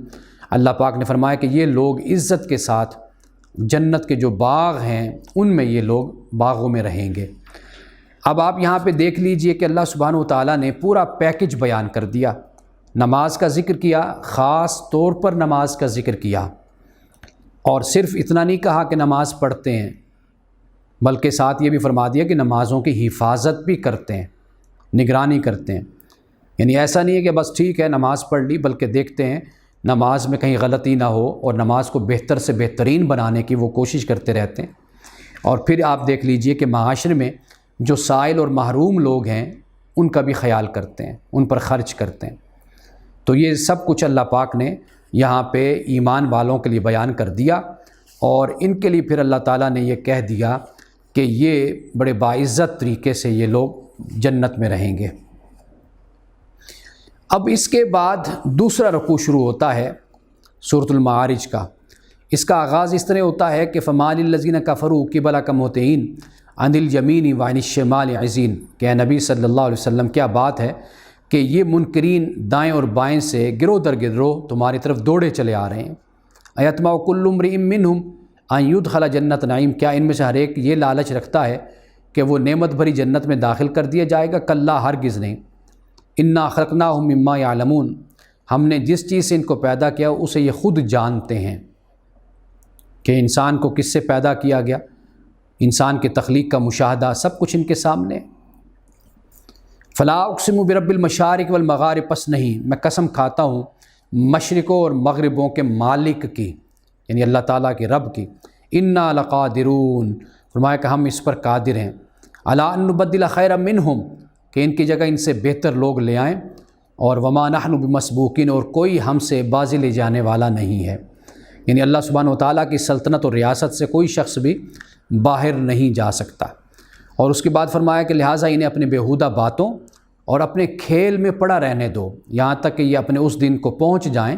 اللہ پاک نے فرمایا کہ یہ لوگ عزت کے ساتھ جنت کے جو باغ ہیں ان میں یہ لوگ باغوں میں رہیں گے۔ اب آپ یہاں پہ دیکھ لیجئے کہ اللہ سبحانہ وتعالیٰ نے پورا پیکج بیان کر دیا، نماز کا ذکر کیا، خاص طور پر نماز کا ذکر کیا، اور صرف اتنا نہیں کہا کہ نماز پڑھتے ہیں، بلکہ ساتھ یہ بھی فرما دیا کہ نمازوں کی حفاظت بھی کرتے ہیں، نگرانی کرتے ہیں۔ یعنی ایسا نہیں ہے کہ بس ٹھیک ہے نماز پڑھ لی، بلکہ دیکھتے ہیں نماز میں کہیں غلطی نہ ہو، اور نماز کو بہتر سے بہترین بنانے کی وہ کوشش کرتے رہتے ہیں۔ اور پھر آپ دیکھ لیجئے کہ معاشرے میں جو سائل اور محروم لوگ ہیں ان کا بھی خیال کرتے ہیں، ان پر خرچ کرتے ہیں۔ تو یہ سب کچھ اللہ پاک نے یہاں پہ ایمان والوں کے لیے بیان کر دیا، اور ان کے لیے پھر اللہ تعالیٰ نے یہ کہہ دیا کہ یہ بڑے باعزت طریقے سے یہ لوگ جنت میں رہیں گے۔ اب اس کے بعد دوسرا رکوع شروع ہوتا ہے سورۃ المعارج کا۔ اس کا آغاز اس طرح ہوتا ہے کہ فَمَالِ الَّذِينَ كَفَرُوا قِبَلَكَ مُهْطِعِينَ عَنِ الْيَمِينِ وَعَنِ الشِّمَالِ عِزِينَ، کہ اے نبی صلی اللہ علیہ وسلم کیا بات ہے کہ یہ منکرین دائیں اور بائیں سے گروہ در گروہ تمہاری طرف دوڑے چلے آ رہے ہیں۔ أَيَطْمَعُ كُلُّ امْرِئٍ مِّنْهُمْ أَن يُدْخَلَ جَنَّةَ نَعِيمٍ، کیا ان میں سے ہر ایک یہ لالچ رکھتا ہے کہ وہ نعمت بھری جنت میں داخل کر دیا جائے گا؟ کلا، ہرگز نہیں۔ اِنَّا خَلَقْنَاهُم مِّمَّا يَعْلَمُونَ، ہم نے جس چیز سے ان کو پیدا کیا اسے یہ خود جانتے ہیں کہ انسان کو کس سے پیدا کیا گیا، انسان کی تخلیق کا مشاہدہ سب کچھ ان کے سامنے۔ فَلَا أُقْسِمُ بِرَبِّ الْمَشَارِقِ وَالْمَغَارِبِ، پس نہیں، میں قسم کھاتا ہوں مشرقوں اور مغربوں کے مالک کی، یعنی اللہ تعالیٰ کے رب کی۔ اِنَّا لَقَادِرُونَ، فرمایا کہ ہم اس پر قادر ہیں۔ عَلَىٰ أَن نُبَدِّلَ خَيْرًا مِّنْهُمْ، کہ ان کی جگہ ان سے بہتر لوگ لے آئیں، اور وَمَا نَحْنُ بِمَسْبُوقِينَ، اور کوئی ہم سے بازی لے جانے والا نہیں ہے۔ یعنی اللہ سبحانہ وتعالیٰ کی سلطنت اور ریاست سے کوئی شخص بھی باہر نہیں جا سکتا۔ اور اس کے بعد فرمایا کہ لہٰذا انہیں اپنے بیہودہ باتوں اور اپنے کھیل میں پڑا رہنے دو، یہاں تک کہ یہ اپنے اس دن کو پہنچ جائیں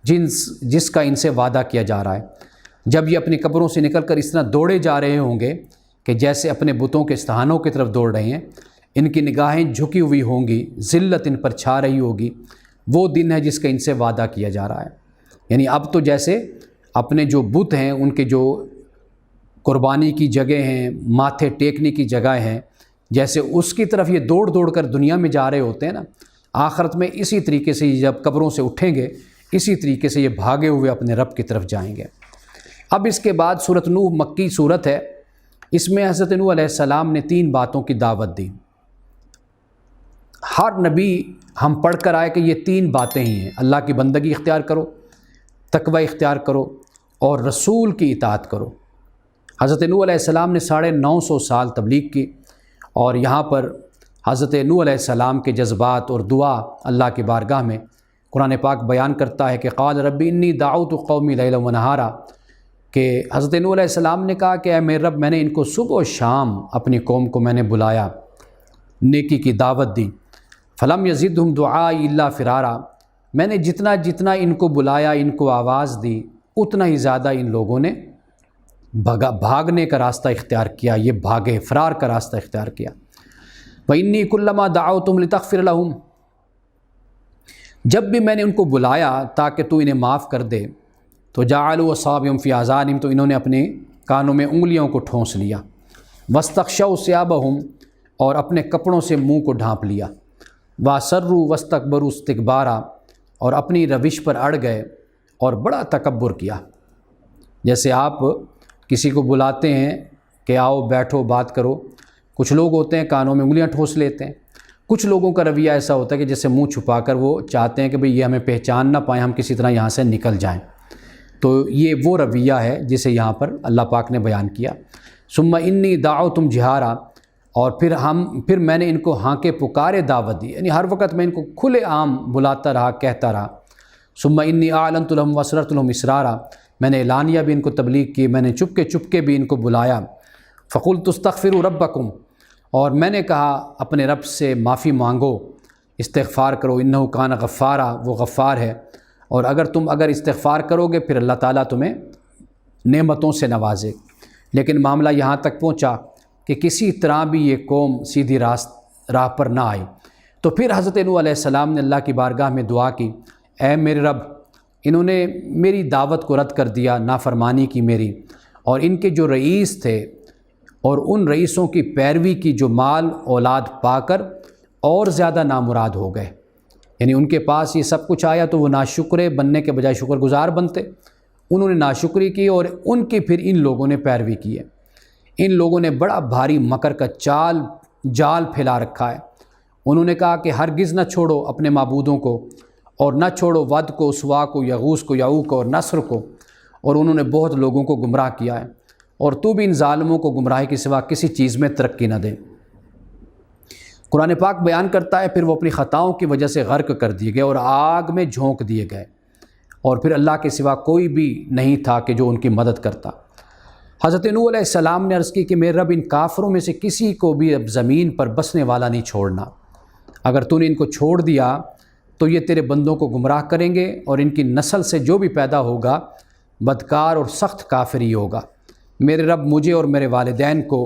جس کا ان سے وعدہ کیا جا رہا ہے، جب یہ اپنی قبروں سے نکل کر اس طرح دوڑے جا رہے ہوں گے کہ جیسے اپنے بتوں کے استحانوں کی طرف دوڑ رہے ہیں۔ ان کی نگاہیں جھکی ہوئی ہوں گی، ذلت ان پر چھا رہی ہوگی، وہ دن ہے جس کا ان سے وعدہ کیا جا رہا ہے۔ یعنی اب تو جیسے اپنے جو بت ہیں، ان کے جو قربانی کی جگہ ہیں، ماتھے ٹیکنے کی جگہ ہیں، جیسے اس کی طرف یہ دوڑ دوڑ کر دنیا میں جا رہے ہوتے ہیں نا، آخرت میں اسی طریقے سے جب قبروں سے اٹھیں گے، اسی طریقے سے یہ بھاگے ہوئے اپنے رب کی طرف جائیں گے۔ اب اس کے بعد سورۃ نوح مکی صورت ہے، اس میں حضرت نوح علیہ السلام نے 3 باتوں کی دعوت دی۔ ہر نبی ہم پڑھ کر آئے کہ یہ 3 باتیں ہی ہیں، اللہ کی بندگی اختیار کرو، تقوی اختیار کرو، اور رسول کی اطاعت کرو۔ حضرت نوح علیہ السلام نے 950 سال تبلیغ کی، اور یہاں پر حضرت نوح علیہ السلام کے جذبات اور دعا اللہ کی بارگاہ میں قرآن پاک بیان کرتا ہے کہ قال ربی انی دعوت قومی لیلا و نہارا، کہ حضرت نوح علیہ السلام نے کہا کہ اے میرے رب، میں نے ان کو صبح و شام اپنی قوم کو میں نے بلایا، نیکی کی دعوت دی۔ فلم یزدہم دعائی الا فرارا، میں نے جتنا جتنا ان کو بلایا، ان کو آواز دی، اتنا ہی زیادہ ان لوگوں نے بھاگنے کا راستہ اختیار کیا، یہ بھاگے، فرار کا راستہ اختیار کیا۔ وَإِنِّي كُلَّمَا دَعَوْتُهُمْ لِتَغْفِرَ لَهُمْ، جب بھی میں نے ان کو بلایا تاکہ تو انہیں معاف کر دے، تو جَعَلُوا أَصَابِعَهُمْ فِي آذَانِهِمْ، تو انہوں نے اپنے کانوں میں انگلیوں کو ٹھونس لیا۔ وَاسْتَغْشَوْا ثِيَابَهُمْ، اور اپنے کپڑوں سے منہ کو ڈھانپ لیا۔ وَأَصَرُّوا وَاسْتَكْبَرُوا اسْتِكْبَارًا، اور اپنی روش پر اڑ گئے اور بڑا تکبر کیا۔ جیسے آپ کسی کو بلاتے ہیں کہ آؤ بیٹھو بات کرو، کچھ لوگ ہوتے ہیں کانوں میں انگلیاں ٹھوس لیتے ہیں، کچھ لوگوں کا رویہ ایسا ہوتا ہے کہ جیسے منہ چھپا کر وہ چاہتے ہیں کہ بھئی یہ ہمیں پہچان نہ پائیں، ہم کسی طرح یہاں سے نکل جائیں۔ تو یہ وہ رویہ ہے جسے یہاں پر اللہ پاک نے بیان کیا۔ ثم انی دعوتہم جہارا، اور پھر میں نے ان کو ہانکے پکارے دعوت دی، یعنی ہر وقت میں ان کو کھلے عام بلاتا رہا، کہتا رہا۔ ثم انی اعلنت لہم واسررت لہم اسرارا، میں نے اعلانیہ بھی ان کو تبلیغ کی، میں نے چپکے بھی ان کو بلایا۔ فقلت استغفروا ربکم، اور میں نے کہا اپنے رب سے معافی مانگو، استغفار کرو، انہ کان غفارا، وہ غفار ہے، اور اگر استغفار کرو گے پھر اللہ تعالیٰ تمہیں نعمتوں سے نوازے۔ لیکن معاملہ یہاں تک پہنچا کہ کسی طرح بھی یہ قوم سیدھی راہ پر نہ آئی، تو پھر حضرت نوح علیہ السلام نے اللہ کی بارگاہ میں دعا کی، اے میرے رب، انہوں نے میری دعوت کو رد کر دیا، نافرمانی کی میری، اور ان کے جو رئیس تھے اور ان رئیسوں کی پیروی کی جو مال اولاد پا کر اور زیادہ نامراد ہو گئے، یعنی ان کے پاس یہ سب کچھ آیا تو وہ ناشکرے بننے کے بجائے شکر گزار بنتے، انہوں نے ناشکری کی اور ان کی پھر ان لوگوں نے پیروی کی ہے۔ ان لوگوں نے بڑا بھاری مکر کا جال پھیلا رکھا ہے۔ انہوں نے کہا کہ ہرگز نہ چھوڑو اپنے معبودوں کو، اور نہ چھوڑو ود کو، سوا کو، یغوث کو، یعوق کو اور نصر کو، اور انہوں نے بہت لوگوں کو گمراہ کیا ہے، اور تو بھی ان ظالموں کو گمراہی کے سوا کسی چیز میں ترقی نہ دے۔ قرآن پاک بیان کرتا ہے پھر وہ اپنی خطاؤں کی وجہ سے غرق کر دیے گئے اور آگ میں جھونک دیے گئے، اور پھر اللہ کے سوا کوئی بھی نہیں تھا کہ جو ان کی مدد کرتا۔ حضرت نوح علیہ السلام نے عرض کی کہ میرے رب، ان کافروں میں سے کسی کو بھی اب زمین پر بسنے والا نہیں چھوڑنا، اگر تو نے ان کو چھوڑ دیا تو یہ تیرے بندوں کو گمراہ کریں گے، اور ان کی نسل سے جو بھی پیدا ہوگا بدکار اور سخت کافر ہی ہوگا۔ میرے رب، مجھے اور میرے والدین کو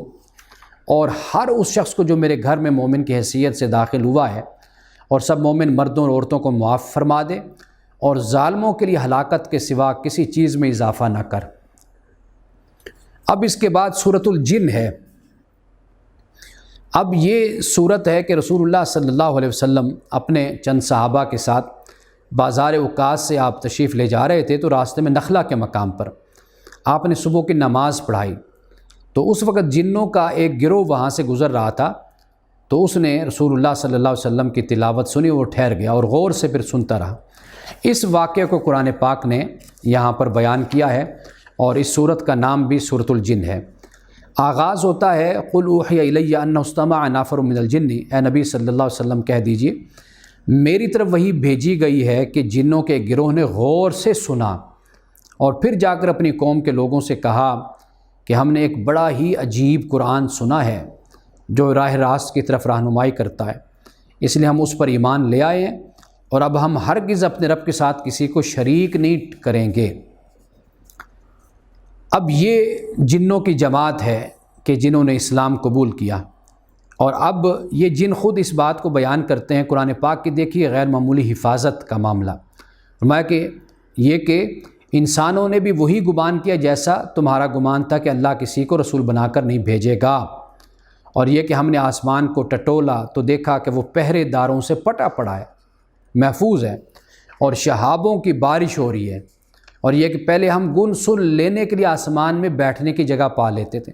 اور ہر اس شخص کو جو میرے گھر میں مومن کی حیثیت سے داخل ہوا ہے، اور سب مومن مردوں اور عورتوں کو معاف فرما دے، اور ظالموں کے لیے ہلاکت کے سوا کسی چیز میں اضافہ نہ کر۔ اب اس کے بعد سورۃ الجن ہے۔ اب یہ صورت ہے کہ رسول اللہ صلی اللہ علیہ وسلم اپنے چند صحابہ کے ساتھ بازار عکاظ سے آپ تشریف لے جا رہے تھے، تو راستے میں نخلا کے مقام پر آپ نے صبح کی نماز پڑھائی، تو اس وقت جنوں کا ایک گروہ وہاں سے گزر رہا تھا، تو اس نے رسول اللہ صلی اللہ علیہ وسلم کی تلاوت سنی، وہ ٹھہر گیا اور غور سے پھر سنتا رہا۔ اس واقعے کو قرآن پاک نے یہاں پر بیان کیا ہے، اور اس صورت کا نام بھی سورۃ الجن ہے۔ آغاز ہوتا ہے قل اوحی الی انہ استمع نافر من الجن، اے نبی صلی اللہ علیہ وسلم کہہ دیجیے میری طرف وہی بھیجی گئی ہے کہ جنوں کے گروہ نے غور سے سنا، اور پھر جا کر اپنی قوم کے لوگوں سے کہا کہ ہم نے ایک بڑا ہی عجیب قرآن سنا ہے جو راہ راست کی طرف رہنمائی کرتا ہے، اس لیے ہم اس پر ایمان لے آئے ہیں، اور اب ہم ہرگز اپنے رب کے ساتھ کسی کو شریک نہیں کریں گے۔ اب یہ جنوں کی جماعت ہے کہ جنہوں نے اسلام قبول کیا، اور اب یہ جن خود اس بات کو بیان کرتے ہیں۔ قرآن پاک کی دیکھیے غیر معمولی حفاظت کا معاملہ، فرمایا کہ یہ کہ انسانوں نے بھی وہی گمان کیا جیسا تمہارا گمان تھا کہ اللہ کسی کو رسول بنا کر نہیں بھیجے گا، اور یہ کہ ہم نے آسمان کو ٹٹولا تو دیکھا کہ وہ پہرے داروں سے پٹا پڑا ہے، محفوظ ہے، اور شہابوں کی بارش ہو رہی ہے، اور یہ کہ پہلے ہم گن سن لینے کے لیے آسمان میں بیٹھنے کی جگہ پا لیتے تھے،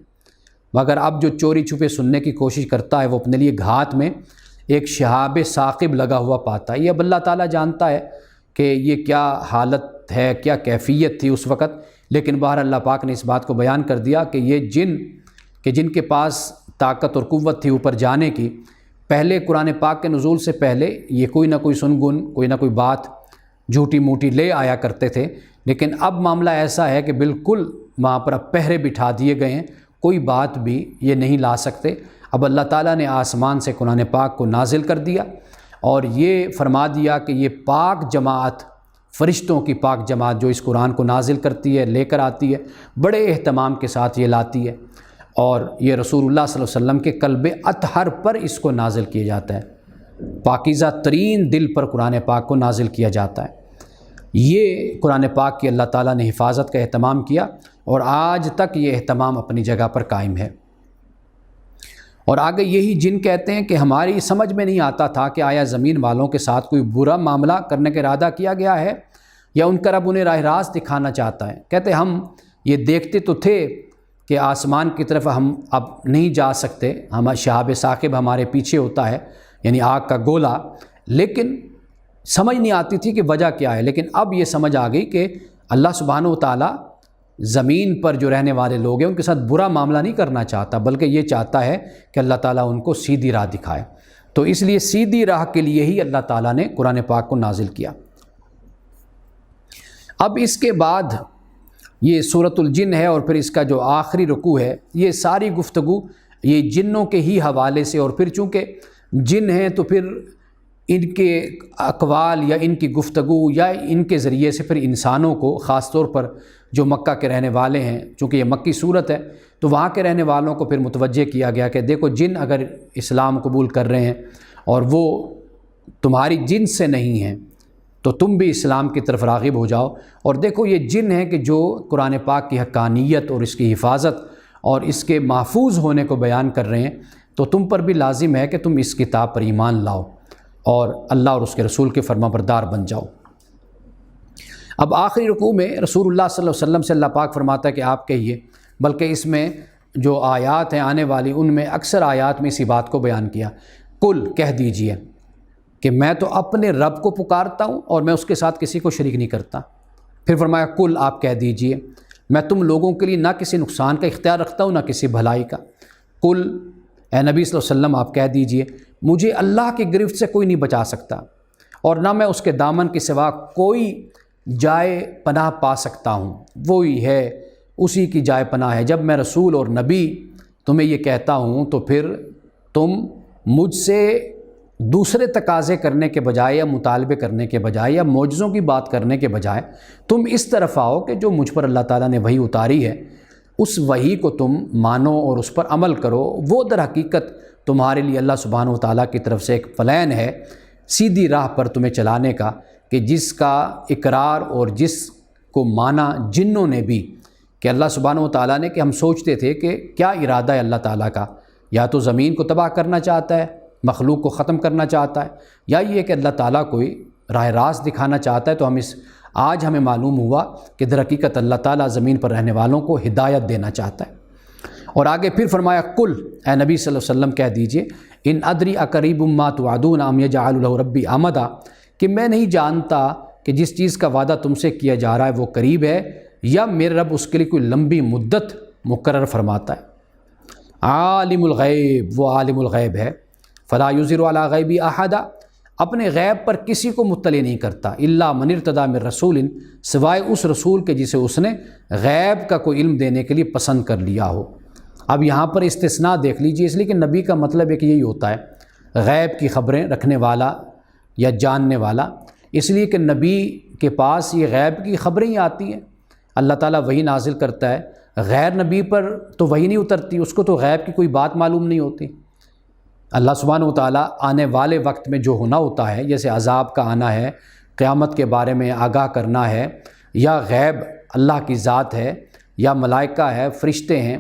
مگر اب جو چوری چھپے سننے کی کوشش کرتا ہے وہ اپنے لیے گھات میں ایک شہاب ثاقب لگا ہوا پاتا ہے۔ یہ اب اللہ تعالیٰ جانتا ہے کہ یہ کیا حالت ہے، کیا کیفیت تھی اس وقت، لیکن باہر اللہ پاک نے اس بات کو بیان کر دیا کہ یہ جن کے پاس طاقت اور قوت تھی اوپر جانے کی، پہلے قرآن پاک کے نزول سے پہلے یہ کوئی نہ کوئی سنگن، کوئی نہ کوئی بات جھوٹی موٹی لے آیا کرتے تھے، لیکن اب معاملہ ایسا ہے کہ بالکل وہاں پر اب پہرے بٹھا دیے گئے ہیں، کوئی بات بھی یہ نہیں لا سکتے۔ اب اللہ تعالیٰ نے آسمان سے قرآن پاک کو نازل کر دیا، اور یہ فرما دیا کہ یہ پاک جماعت، فرشتوں کی پاک جماعت جو اس قرآن کو نازل کرتی ہے، لے کر آتی ہے، بڑے اہتمام کے ساتھ یہ لاتی ہے، اور یہ رسول اللہ صلی اللہ علیہ وسلم کے قلب اطہر پر اس کو نازل کیا جاتا ہے، پاکیزہ ترین دل پر قرآن پاک کو نازل کیا جاتا ہے۔ یہ قرآن پاک کی اللہ تعالیٰ نے حفاظت کا اہتمام کیا، اور آج تک یہ اہتمام اپنی جگہ پر قائم ہے۔ اور آگے یہی جن کہتے ہیں کہ ہماری سمجھ میں نہیں آتا تھا کہ آیا زمین والوں کے ساتھ کوئی برا معاملہ کرنے کا ارادہ کیا گیا ہے، یا ان کا رب انہیں راہ راست دکھانا چاہتا ہے۔ کہتے ہم یہ دیکھتے تو تھے کہ آسمان کی طرف ہم اب نہیں جا سکتے، ہم شہاب ثاقب ہمارے پیچھے ہوتا ہے، یعنی آگ کا گولا، لیکن سمجھ نہیں آتی تھی کہ وجہ کیا ہے۔ لیکن اب یہ سمجھ آ گئی کہ اللہ سبحانہ و تعالیٰ زمین پر جو رہنے والے لوگ ہیں ان کے ساتھ برا معاملہ نہیں کرنا چاہتا، بلکہ یہ چاہتا ہے کہ اللہ تعالیٰ ان کو سیدھی راہ دکھائے، تو اس لیے سیدھی راہ کے لیے ہی اللہ تعالیٰ نے قرآن پاک کو نازل کیا۔ اب اس کے بعد یہ سورۃ الجن ہے، اور پھر اس کا جو آخری رکوع ہے، یہ ساری گفتگو یہ جنوں کے ہی حوالے سے، اور پھر چونکہ جن ہیں تو پھر ان کے اقوال یا ان کی گفتگو یا ان کے ذریعے سے پھر انسانوں کو، خاص طور پر جو مکہ کے رہنے والے ہیں، چونکہ یہ مکی صورت ہے تو وہاں کے رہنے والوں کو پھر متوجہ کیا گیا کہ دیکھو جن اگر اسلام قبول کر رہے ہیں اور وہ تمہاری جن سے نہیں ہیں تو تم بھی اسلام کی طرف راغب ہو جاؤ، اور دیکھو یہ جن ہیں کہ جو قرآن پاک کی حقانیت اور اس کی حفاظت اور اس کے محفوظ ہونے کو بیان کر رہے ہیں، تو تم پر بھی لازم ہے کہ تم اس کتاب پر ایمان لاؤ اور اللہ اور اس کے رسول کے فرما بردار بن جاؤ۔ اب آخری رکوع میں رسول اللہ صلی اللہ علیہ وسلم سے اللہ پاک فرماتا ہے کہ آپ کہیے، بلکہ اس میں جو آیات ہیں آنے والی ان میں اکثر آیات میں اسی بات کو بیان کیا، کل کہہ دیجئے کہ میں تو اپنے رب کو پکارتا ہوں اور میں اس کے ساتھ کسی کو شریک نہیں کرتا۔ پھر فرمایا کل آپ کہہ دیجئے میں تم لوگوں کے لیے نہ کسی نقصان کا اختیار رکھتا ہوں نہ کسی بھلائی کا۔ کل اے نبی صلی اللہ علیہ وسلم آپ کہہ دیجئے مجھے اللہ کی گرفت سے کوئی نہیں بچا سکتا اور نہ میں اس کے دامن کے سوا کوئی جائے پناہ پا سکتا ہوں، وہی ہے اسی کی جائے پناہ ہے۔ جب میں رسول اور نبی تمہیں یہ کہتا ہوں تو پھر تم مجھ سے دوسرے تقاضے کرنے کے بجائے یا مطالبے کرنے کے بجائے یا معجزوں کی بات کرنے کے بجائے تم اس طرف آؤ کہ جو مجھ پر اللہ تعالیٰ نے وحی اتاری ہے اس وحی کو تم مانو اور اس پر عمل کرو۔ وہ در حقیقت تمہارے لیے اللہ سبحانہ و تعالیٰ کی طرف سے ایک پلان ہے سیدھی راہ پر تمہیں چلانے کا، کہ جس کا اقرار اور جس کو مانا جنوں نے بھی، کہ اللہ سبحانہ و تعالیٰ نے، کہ ہم سوچتے تھے کہ کیا ارادہ ہے اللہ تعالیٰ کا، یا تو زمین کو تباہ کرنا چاہتا ہے، مخلوق کو ختم کرنا چاہتا ہے، یا یہ کہ اللہ تعالیٰ کوئی راہ راست دکھانا چاہتا ہے۔ تو آج ہمیں معلوم ہوا کہ در حقیقت اللہ تعالیٰ زمین پر رہنے والوں کو ہدایت دینا چاہتا ہے۔ اور آگے پھر فرمایا کل اے نبی صلی اللہ علیہ وسلم کہہ دیجئے ان ادری اقریب ما توعدون ام یجعل له ربی امدا، کہ میں نہیں جانتا کہ جس چیز کا وعدہ تم سے کیا جا رہا ہے وہ قریب ہے یا میرے رب اس کے لیے کوئی لمبی مدت مقرر فرماتا ہے۔ عالم الغیب، وہ عالم الغیب ہے، فلا یظہر علی غیبی احدا، اپنے غیب پر کسی کو مطلع نہیں کرتا، الا من ارتضی من رسول، سوائے اس رسول کے جسے اس نے غیب کا کوئی علم دینے کے لیے پسند کر لیا ہو۔ اب یہاں پر استثناء دیکھ لیجئے، اس لیے کہ نبی کا مطلب ہے کہ یہی ہوتا ہے غیب کی خبریں رکھنے والا یا جاننے والا، اس لیے کہ نبی کے پاس یہ غیب کی خبریں ہی آتی ہیں، اللہ تعالیٰ وحی نازل کرتا ہے، غیر نبی پر تو وحی نہیں اترتی، اس کو تو غیب کی کوئی بات معلوم نہیں ہوتی۔ اللہ سبحانہ و تعالیٰ آنے والے وقت میں جو ہونا ہوتا ہے، جیسے عذاب کا آنا ہے، قیامت کے بارے میں آگاہ کرنا ہے، یا غیب اللہ کی ذات ہے یا ملائکہ ہے، فرشتے ہیں،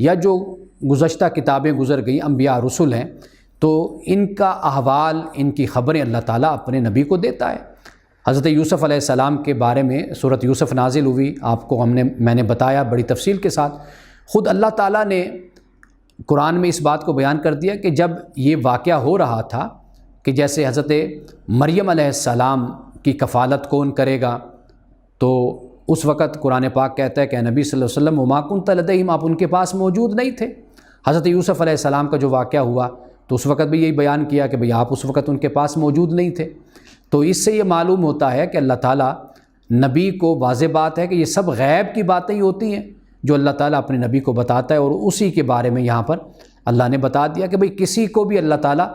یا جو گزشتہ کتابیں گزر گئی انبیاء رسول ہیں، تو ان کا احوال، ان کی خبریں اللہ تعالیٰ اپنے نبی کو دیتا ہے۔ حضرت یوسف علیہ السلام کے بارے میں سورۃ یوسف نازل ہوئی، آپ کو میں نے بتایا بڑی تفصیل کے ساتھ۔ خود اللہ تعالیٰ نے قرآن میں اس بات کو بیان کر دیا کہ جب یہ واقعہ ہو رہا تھا کہ جیسے حضرت مریم علیہ السلام کی کفالت کون کرے گا، تو اس وقت قرآن پاک کہتا ہے کہ نبی صلی اللہ علیہ وسلم وما کنت لدیہم، آپ ان کے پاس موجود نہیں تھے۔ حضرت یوسف علیہ السلام کا جو واقعہ ہوا تو اس وقت بھی یہی بیان کیا کہ بھئی آپ اس وقت ان کے پاس موجود نہیں تھے۔ تو اس سے یہ معلوم ہوتا ہے کہ اللہ تعالیٰ نبی کو، واضح بات ہے کہ یہ سب غیب کی باتیں ہی ہوتی ہیں جو اللہ تعالیٰ اپنے نبی کو بتاتا ہے، اور اسی کے بارے میں یہاں پر اللہ نے بتا دیا کہ بھئی کسی کو بھی اللہ تعالیٰ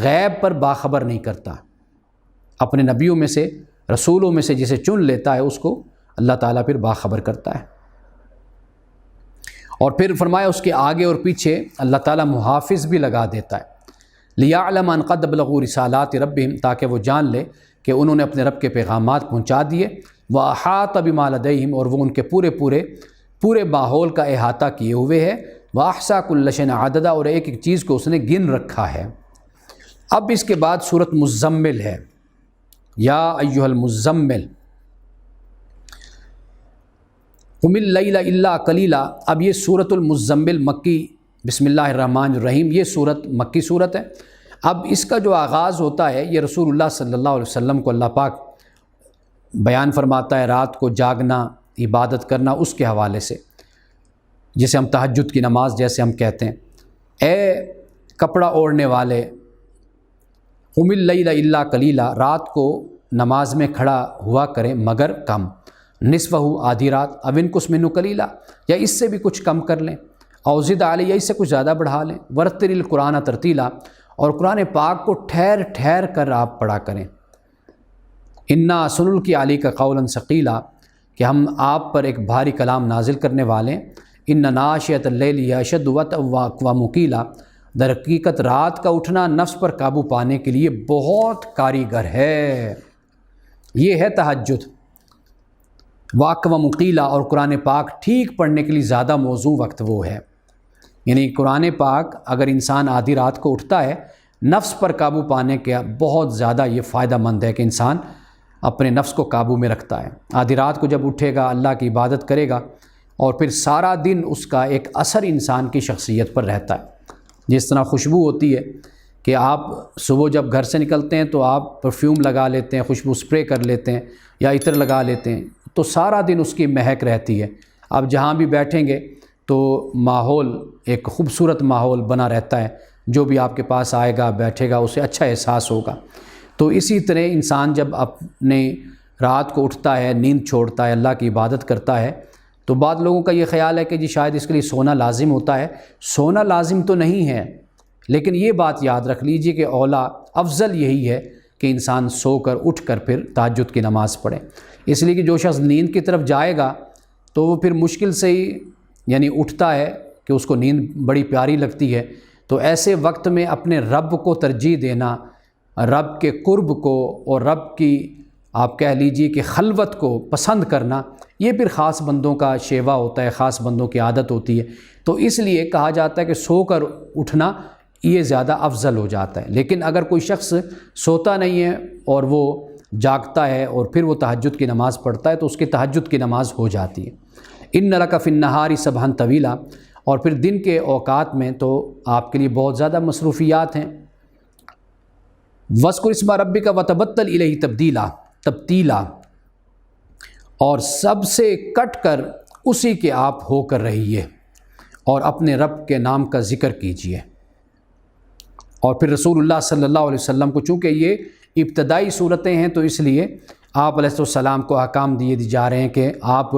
غیب پر باخبر نہیں کرتا، اپنے نبیوں میں سے، رسولوں میں سے جسے چن لیتا ہے اس کو اللہ تعالیٰ پھر باخبر کرتا ہے۔ اور پھر فرمایا اس کے آگے اور پیچھے اللہ تعالیٰ محافظ بھی لگا دیتا ہے، لِيَعْلَمَ أَنْ قَدْ بَلَغُوا رِسَالَاتِ رَبِّهِمْ، تاکہ وہ جان لے کہ انہوں نے اپنے رب کے پیغامات پہنچا دیے، وَأَحَاطَ بِمَا لَدَيْهِمْ، اور وہ ان کے پورے ماحول کا احاطہ کیے ہوئے ہے، وَأَحْصَىٰ كُلَّ شَيْءٍ عَدَدًا، اور ایک ایک چیز کو اس نے گن رکھا ہے۔ اب اس کے بعد سورۃ مزمل ہے، یا ایھا المزمل قم اللیل الا قلیلا۔ اب یہ سورۃ المزمل مکی، بسم اللہ الرحمن الرحیم، یہ سورت مکی سورت ہے۔ اب اس کا جو آغاز ہوتا ہے یہ رسول اللہ صلی اللہ علیہ وسلم کو اللہ پاک بیان فرماتا ہے رات کو جاگنا، عبادت کرنا، اس کے حوالے سے، جسے ہم تہجد کی نماز جیسے ہم کہتے ہیں۔ اے کپڑا اوڑھنے والے، قم اللیل الا قلیلا، رات کو نماز میں کھڑا ہوا کریں مگر کم، نصفہ، آدھی رات، او انقص منہ قلیلا، یا اس سے بھی کچھ کم کر لیں، او زد علیہ، یا اس سے کچھ زیادہ بڑھا لیں، ورتل القرآن ترتیلا، اور قرآن پاک کو ٹھہر ٹھہر کر آپ پڑھا کریں۔ انا سنلقی علیک قولا ثقیلا، کہ ہم آپ پر ایک بھاری کلام نازل کرنے والے ہیں۔ ان ناشئۃ اللیل ہی اشد وطئا ومقیلا، در حقیقت رات کا اٹھنا نفس پر قابو پانے کے لیے بہت کاریگر ہے۔ یہ ہے تہجد۔ واقع مقیلا، اور قرآن پاک ٹھیک پڑھنے کے لیے زیادہ موزوں وقت وہ ہے، یعنی قرآن پاک اگر انسان آدھی رات کو اٹھتا ہے، نفس پر قابو پانے کا بہت زیادہ یہ فائدہ مند ہے کہ انسان اپنے نفس کو قابو میں رکھتا ہے۔ آدھی رات کو جب اٹھے گا، اللہ کی عبادت کرے گا، اور پھر سارا دن اس کا ایک اثر انسان کی شخصیت پر رہتا ہے۔ جس طرح خوشبو ہوتی ہے کہ آپ صبح جب گھر سے نکلتے ہیں تو آپ پرفیوم لگا لیتے ہیں، خوشبو سپرے کر لیتے ہیں یا عطر لگا لیتے ہیں، تو سارا دن اس کی مہک رہتی ہے۔ آپ جہاں بھی بیٹھیں گے تو ماحول ایک خوبصورت ماحول بنا رہتا ہے، جو بھی آپ کے پاس آئے گا بیٹھے گا اسے اچھا احساس ہوگا۔ تو اسی طرح انسان جب اپنے رات کو اٹھتا ہے، نیند چھوڑتا ہے، اللہ کی عبادت کرتا ہے، تو بعض لوگوں کا یہ خیال ہے کہ جی شاید اس کے لیے سونا لازم ہوتا ہے۔ سونا لازم تو نہیں ہے، لیکن یہ بات یاد رکھ لیجئے کہ اولا افضل یہی ہے کہ انسان سو کر اٹھ کر پھر تہجد کی نماز پڑھے، اس لیے کہ جو شخص نیند کی طرف جائے گا تو وہ پھر مشکل سے ہی یعنی اٹھتا ہے کہ اس کو نیند بڑی پیاری لگتی ہے۔ تو ایسے وقت میں اپنے رب کو ترجیح دینا، رب کے قرب کو اور رب کی آپ کہہ لیجئے کہ خلوت کو پسند کرنا، یہ پھر خاص بندوں کا شیوا ہوتا ہے، خاص بندوں کی عادت ہوتی ہے۔ تو اس لیے کہا جاتا ہے کہ سو کر اٹھنا یہ زیادہ افضل ہو جاتا ہے۔ لیکن اگر کوئی شخص سوتا نہیں ہے اور وہ جاگتا ہے اور پھر وہ تہجد کی نماز پڑھتا ہے تو اس کی تہجد کی نماز ہو جاتی ہے۔ ان لک فی النہار سبحا طویلا، اور پھر دن کے اوقات میں تو آپ کے لیے بہت زیادہ مصروفیات ہیں۔ وَاذْكُرِ اسْمَ رَبِّكَ وَتَبَتَّلْ إِلَيْهِ تبتیلا، اور سب سے کٹ کر اسی کے آپ ہو کر رہیے اور اپنے رب کے نام کا ذکر کیجیے۔ اور پھر رسول اللہ صلی اللہ علیہ وسلم کو چونکہ یہ ابتدائی صورتیں ہیں تو اس لیے آپ علیہ السلام کو احکام دیے جا رہے ہیں کہ آپ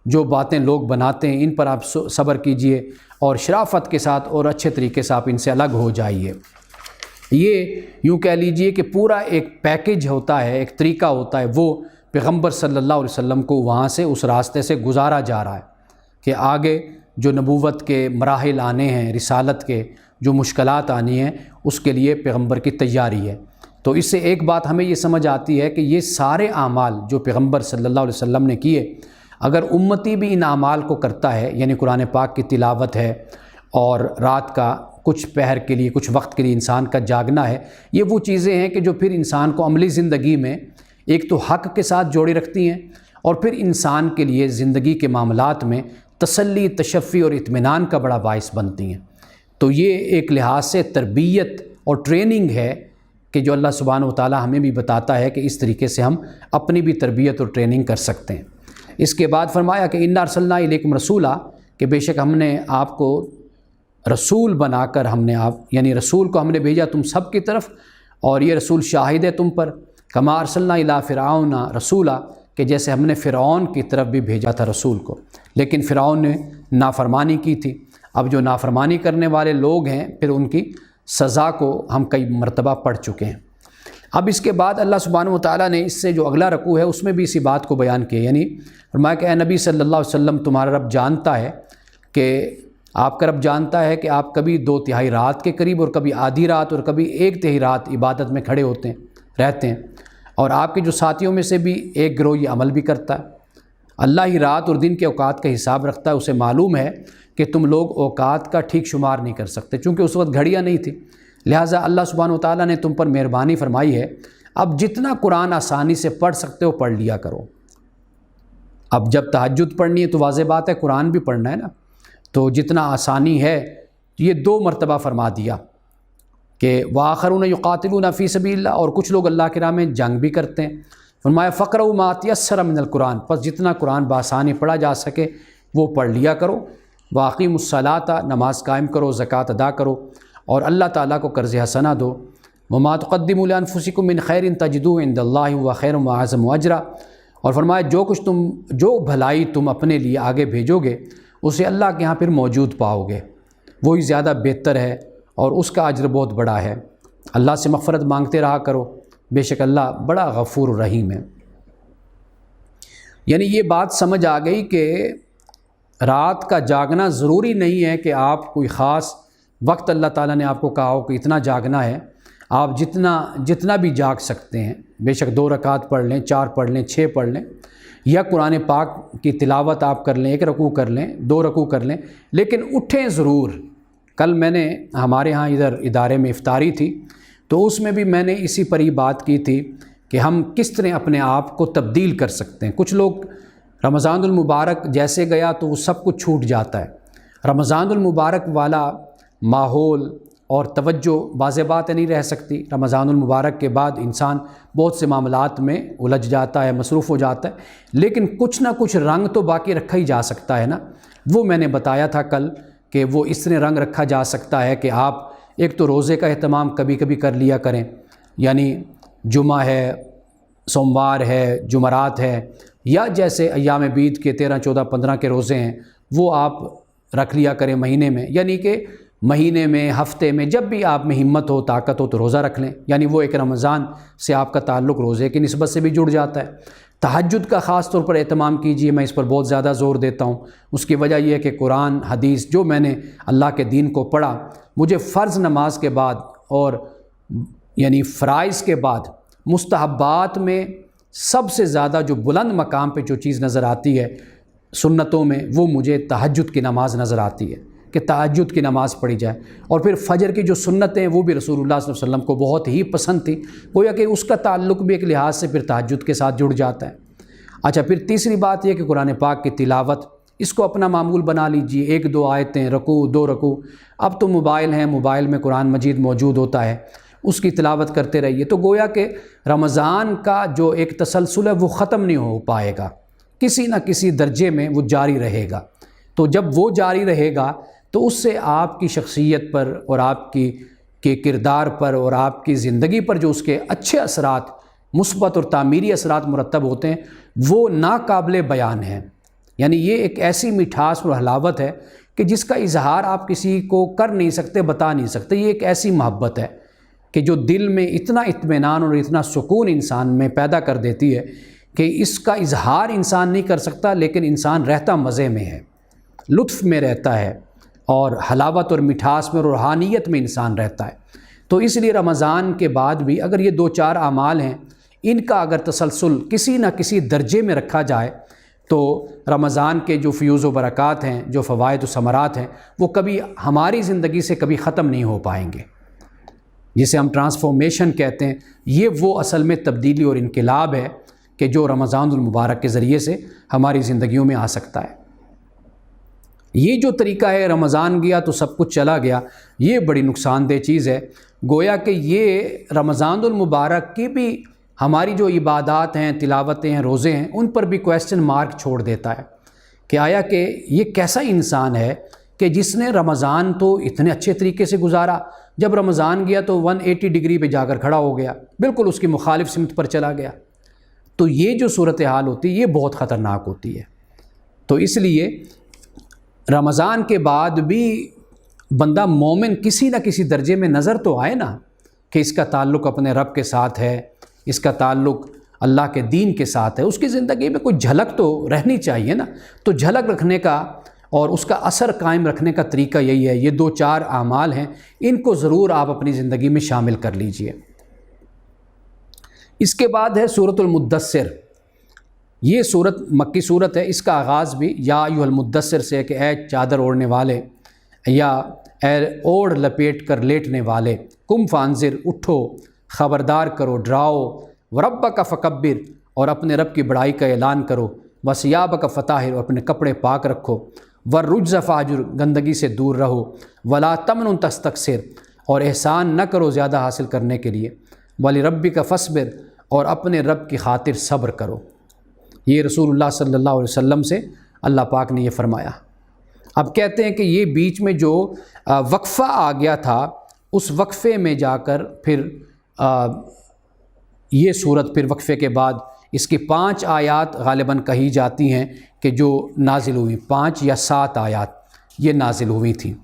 جو باتیں لوگ بناتے ہیں ان پر آپ صبر کیجئے اور شرافت کے ساتھ اور اچھے طریقے سے آپ ان سے الگ ہو جائیے۔ یہ یوں کہہ لیجئے کہ پورا ایک پیکج ہوتا ہے، ایک طریقہ ہوتا ہے، وہ پیغمبر صلی اللہ علیہ وسلم کو وہاں سے اس راستے سے گزارا جا رہا ہے کہ آگے جو نبوت کے مراحل آنے ہیں، رسالت کے جو مشکلات آنی ہیں، اس کے لیے پیغمبر کی تیاری ہے۔ تو اس سے ایک بات ہمیں یہ سمجھ آتی ہے کہ یہ سارے اعمال جو پیغمبر صلی اللہ علیہ وسلم نے کیے، اگر امتی بھی ان اعمال کو کرتا ہے، یعنی قرآن پاک کی تلاوت ہے اور رات کا کچھ پہر کے لیے، کچھ وقت کے لیے انسان کا جاگنا ہے، یہ وہ چیزیں ہیں کہ جو پھر انسان کو عملی زندگی میں ایک تو حق کے ساتھ جوڑے رکھتی ہیں، اور پھر انسان کے لیے زندگی کے معاملات میں تسلی، تشفی اور اطمینان کا بڑا باعث بنتی ہیں۔ تو یہ ایک لحاظ سے تربیت اور ٹریننگ ہے کہ جو اللہ سبحانہ و تعالی ہمیں بھی بتاتا ہے کہ اس طریقے سے ہم اپنی بھی تربیت اور ٹریننگ کر سکتے ہیں۔ اس کے بعد فرمایا کہ انا ارسلنا الیکم رسولا، کہ بے شک ہم نے آپ کو رسول بنا کر یعنی رسول کو ہم نے بھیجا تم سب کی طرف، اور یہ رسول شاہد ہے تم پر، کما ارسلنا الی فرعون رسولا، کہ جیسے ہم نے فرعون کی طرف بھی بھیجا تھا رسول کو، لیکن فرعون نے نافرمانی کی تھی۔ اب جو نافرمانی کرنے والے لوگ ہیں پھر ان کی سزا کو ہم کئی مرتبہ پڑھ چکے ہیں۔ اب اس کے بعد اللہ سبحانہ و تعالیٰ نے اس سے جو اگلا رکوع ہے اس میں بھی اسی بات کو بیان کیا، یعنی فرمایا کہ اے نبی صلی اللہ علیہ وسلم، تمہارا رب جانتا ہے کہ آپ کا رب جانتا ہے کہ آپ کبھی 2/3 رات کے قریب اور کبھی آدھی رات اور کبھی 1/3 رات عبادت میں کھڑے رہتے ہیں، اور آپ کے جو ساتھیوں میں سے بھی ایک گروہ یہ عمل بھی کرتا ہے۔ اللہ ہی رات اور دن کے اوقات کا حساب رکھتا ہے، اسے معلوم ہے کہ تم لوگ اوقات کا ٹھیک شمار نہیں کر سکتے، چونکہ اس وقت گھڑیاں نہیں تھیں، لہٰذا اللہ سبحانہ و تعالیٰ نے تم پر مہربانی فرمائی ہے۔ اب جتنا قرآن آسانی سے پڑھ سکتے ہو پڑھ لیا کرو۔ اب جب تہجد پڑھنی ہے تو واضح بات ہے قرآن بھی پڑھنا ہے نا، تو جتنا آسانی ہے یہ 2 مرتبہ فرما دیا کہ وآخرون یقاتلون فی سبیل اللہ، اور کچھ لوگ اللہ کی راہ میں جنگ بھی کرتے ہیں۔ فرمایا فقرؤوا ما تیسر من القرآن، پس جتنا قرآن بآسانی پڑھا جا سکے وہ پڑھ لیا کرو۔ واقیموا الصلاۃ، نماز قائم کرو، زکوٰۃ ادا کرو، اور اللہ تعالیٰ کو قرض حسنہ دو۔ وما تقدموا لانفسکم من خیر تجدوہ عند اللہ هو خیر واعظم اجرا، اور فرمایا جو بھلائی تم اپنے لیے آگے بھیجو گے اسے اللہ کے ہاں پھر موجود پاؤ گے، وہی زیادہ بہتر ہے اور اس کا اجر بہت بڑا ہے۔ اللہ سے مغفرت مانگتے رہا کرو، بے شک اللہ بڑا غفور الرحیم ہے۔ یعنی یہ بات سمجھ آ گئی کہ رات کا جاگنا ضروری نہیں ہے کہ آپ کوئی خاص وقت اللہ تعالیٰ نے آپ کو کہا ہو کہ اتنا جاگنا ہے، آپ جتنا بھی جاگ سکتے ہیں، بے شک 2 رکعت پڑھ لیں، 4 پڑھ لیں، 6 پڑھ لیں، یا قرآن پاک کی تلاوت آپ کر لیں، 1 رکوع کر لیں، 2 رکوع کر لیں، لیکن اٹھیں ضرور۔ کل میں نے ہمارے ہاں ادھر ادارے میں افطاری تھی، تو اس میں بھی میں نے اسی پر ہی بات کی تھی کہ ہم کس طرح اپنے آپ کو تبدیل کر سکتے ہیں۔ کچھ لوگ رمضان المبارک جیسے گیا تو وہ سب کچھ چھوٹ جاتا ہے۔ رمضان المبارک والا ماحول اور توجہ واضح بات نہیں رہ سکتی۔ رمضان المبارک کے بعد انسان بہت سے معاملات میں الجھ جاتا ہے، مصروف ہو جاتا ہے، لیکن کچھ نہ کچھ رنگ تو باقی رکھا ہی جا سکتا ہے نا۔ وہ میں نے بتایا تھا کل کہ وہ اس طرح رنگ رکھا جا سکتا ہے کہ آپ ایک تو روزے کا اہتمام کبھی کبھی کر لیا کریں، یعنی جمعہ ہے، سوموار ہے، جمعرات ہے، یا جیسے ایام بیت کے 13، 14، 15 کے روزے ہیں وہ آپ رکھ لیا کریں مہینے میں، یعنی کہ مہینے میں، ہفتے میں، جب بھی آپ میں ہمت ہو، طاقت ہو تو روزہ رکھ لیں، یعنی وہ ایک رمضان سے آپ کا تعلق روزے کی نسبت سے بھی جڑ جاتا ہے۔ تہجد کا خاص طور پر اہتمام کیجیے، میں اس پر بہت زیادہ زور دیتا ہوں۔ اس کی وجہ یہ ہے کہ قرآن حدیث جو میں نے اللہ کے دین کو پڑھا، مجھے فرض نماز کے بعد اور یعنی فرائض کے بعد مستحبات میں سب سے زیادہ جو بلند مقام پہ جو چیز نظر آتی ہے سنتوں میں، وہ مجھے تہجد کی نماز نظر آتی ہے کہ تہجد کی نماز پڑھی جائے۔ اور پھر فجر کی جو سنتیں وہ بھی رسول اللہ صلی اللہ علیہ وسلم کو بہت ہی پسند تھی، گویا کہ اس کا تعلق بھی ایک لحاظ سے پھر تہجد کے ساتھ جڑ جاتا ہے۔ اچھا، پھر تیسری بات یہ کہ قرآن پاک کی تلاوت، اس کو اپنا معمول بنا لیجئے، 1-2 آیتیں، رکوع 2 رکوع۔ اب تو موبائل ہیں، موبائل میں قرآن مجید موجود ہوتا ہے، اس کی تلاوت کرتے رہیے، تو گویا کہ رمضان کا جو ایک تسلسل ہے وہ ختم نہیں ہو پائے گا، کسی نہ کسی درجے میں وہ جاری رہے گا۔ تو جب وہ جاری رہے گا تو اس سے آپ کی شخصیت پر اور آپ کے کردار پر اور آپ کی زندگی پر جو اس کے اچھے اثرات، مثبت اور تعمیری اثرات مرتب ہوتے ہیں، وہ ناقابل بیان ہیں۔ یعنی یہ ایک ایسی مٹھاس اور حلاوت ہے کہ جس کا اظہار آپ کسی کو کر نہیں سکتے، بتا نہیں سکتے۔ یہ ایک ایسی محبت ہے کہ جو دل میں اتنا اطمینان اور اتنا سکون انسان میں پیدا کر دیتی ہے کہ اس کا اظہار انسان نہیں کر سکتا، لیکن انسان رہتا مزے میں ہے، لطف میں رہتا ہے، اور حلاوت اور مٹھاس میں، روحانیت میں انسان رہتا ہے۔ تو اس لیے رمضان کے بعد بھی اگر یہ 2-4 اعمال ہیں، ان کا اگر تسلسل کسی نہ کسی درجے میں رکھا جائے تو رمضان کے جو فیوز و برکات ہیں، جو فوائد و ثمرات ہیں، وہ کبھی ہماری زندگی سے کبھی ختم نہیں ہو پائیں گے، جسے ہم ٹرانسفارمیشن کہتے ہیں۔ یہ وہ اصل میں تبدیلی اور انقلاب ہے کہ جو رمضان المبارک کے ذریعے سے ہماری زندگیوں میں آ سکتا ہے۔ یہ جو طریقہ ہے رمضان گیا تو سب کچھ چلا گیا، یہ بڑی نقصان دہ چیز ہے۔ گویا کہ یہ رمضان المبارک کی بھی ہماری جو عبادات ہیں، تلاوتیں ہیں، روزے ہیں، ان پر بھی کویسچن مارک چھوڑ دیتا ہے کہ آیا کہ یہ کیسا انسان ہے کہ جس نے رمضان تو اتنے اچھے طریقے سے گزارا، جب رمضان گیا تو 180 ڈگری پہ جا کر کھڑا ہو گیا، بالکل اس کی مخالف سمت پر چلا گیا۔ تو یہ جو صورتحال ہوتی ہے یہ بہت خطرناک ہوتی ہے۔ تو اس لیے رمضان کے بعد بھی بندہ مومن کسی نہ کسی درجے میں نظر تو آئے نا کہ اس کا تعلق اپنے رب کے ساتھ ہے، اس کا تعلق اللہ کے دین کے ساتھ ہے، اس کی زندگی میں کوئی جھلک تو رہنی چاہیے نا۔ تو جھلک رکھنے کا اور اس کا اثر قائم رکھنے کا طریقہ یہی ہے، یہ 2-4 اعمال ہیں، ان کو ضرور آپ اپنی زندگی میں شامل کر لیجئے۔ اس کے بعد ہے سورۃ المدثر۔ یہ سورت مکی سورت ہے، اس کا آغاز بھی یا ایھا المدثر سے ہے کہ اے چادر اوڑھنے والے، یا اے اوڑھ لپیٹ کر لیٹنے والے، قم فانذر، اٹھو، خبردار کرو، ڈراؤ، وربک فکبر، اور اپنے رب کی بڑائی کا اعلان کرو، وثیابک فطہر، اور اپنے کپڑے پاک رکھو، والرجز فاہجر، گندگی سے دور رہو، ولا تمنن تستکثر، اور احسان نہ کرو زیادہ حاصل کرنے کے لیے، ولربک فاصبر، اور اپنے رب کی خاطر صبر کرو۔ یہ رسول اللہ صلی اللہ علیہ وسلم سے اللہ پاک نے یہ فرمایا۔ اب کہتے ہیں کہ یہ بیچ میں جو وقفہ آ گیا تھا، اس وقفے میں جا کر پھر یہ صورت پھر وقفے کے بعد اس کی 5 آیات غالباً کہی جاتی ہیں کہ جو نازل ہوئی، 5 یا 7 آیات یہ نازل ہوئی تھیں۔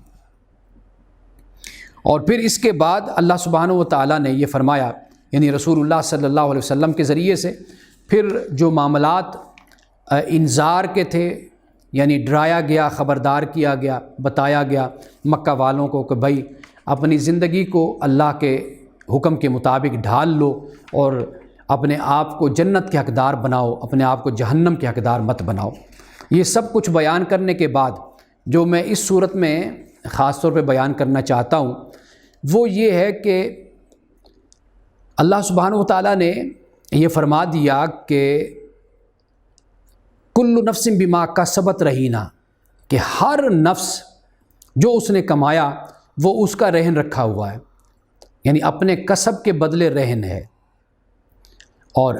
اور پھر اس کے بعد اللہ سبحانہ و تعالیٰ نے یہ فرمایا، یعنی رسول اللہ صلی اللہ علیہ وسلم کے ذریعے سے، پھر جو معاملات انذار کے تھے، یعنی ڈرایا گیا، خبردار کیا گیا، بتایا گیا مکہ والوں کو کہ بھائی اپنی زندگی کو اللہ کے حکم کے مطابق ڈھال لو اور اپنے آپ کو جنت کے حقدار بناؤ، اپنے آپ کو جہنم کے حقدار مت بناؤ۔ یہ سب کچھ بیان کرنے کے بعد جو میں اس صورت میں خاص طور پہ بیان کرنا چاہتا ہوں وہ یہ ہے کہ اللہ سبحانہ و تعالیٰ نے یہ فرما دیا کہ کل نفس بما کسبت رہینہ، کہ ہر نفس جو اس نے کمایا وہ اس کا رہن رکھا ہوا ہے، یعنی اپنے کسب کے بدلے رہن ہے۔ اور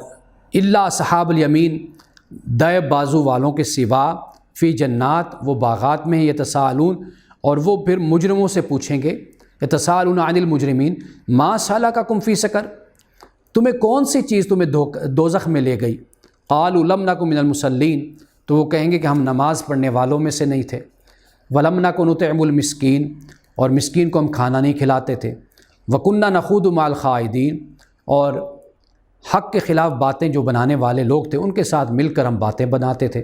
الا اصحاب الیمین، دائیں بازو والوں کے سوا، فی جنات، وہ باغات میں یتساءلون، اور وہ پھر مجرموں سے پوچھیں گے، یتساءلون عن المجرمین ما سلککم فی سقر، تمہیں کون سی چیز تمہیں دوزخ میں لے گئی؟ قالوا لم نک من المصلین، تو وہ کہیں گے کہ ہم نماز پڑھنے والوں میں سے نہیں تھے۔ ولم نک نطعم المسکین، اور مسکین کو ہم کھانا نہیں کھلاتے تھے۔ وکننا نخوض مع الخائضین، اور حق کے خلاف باتیں جو بنانے والے لوگ تھے ان کے ساتھ مل کر ہم باتیں بناتے تھے۔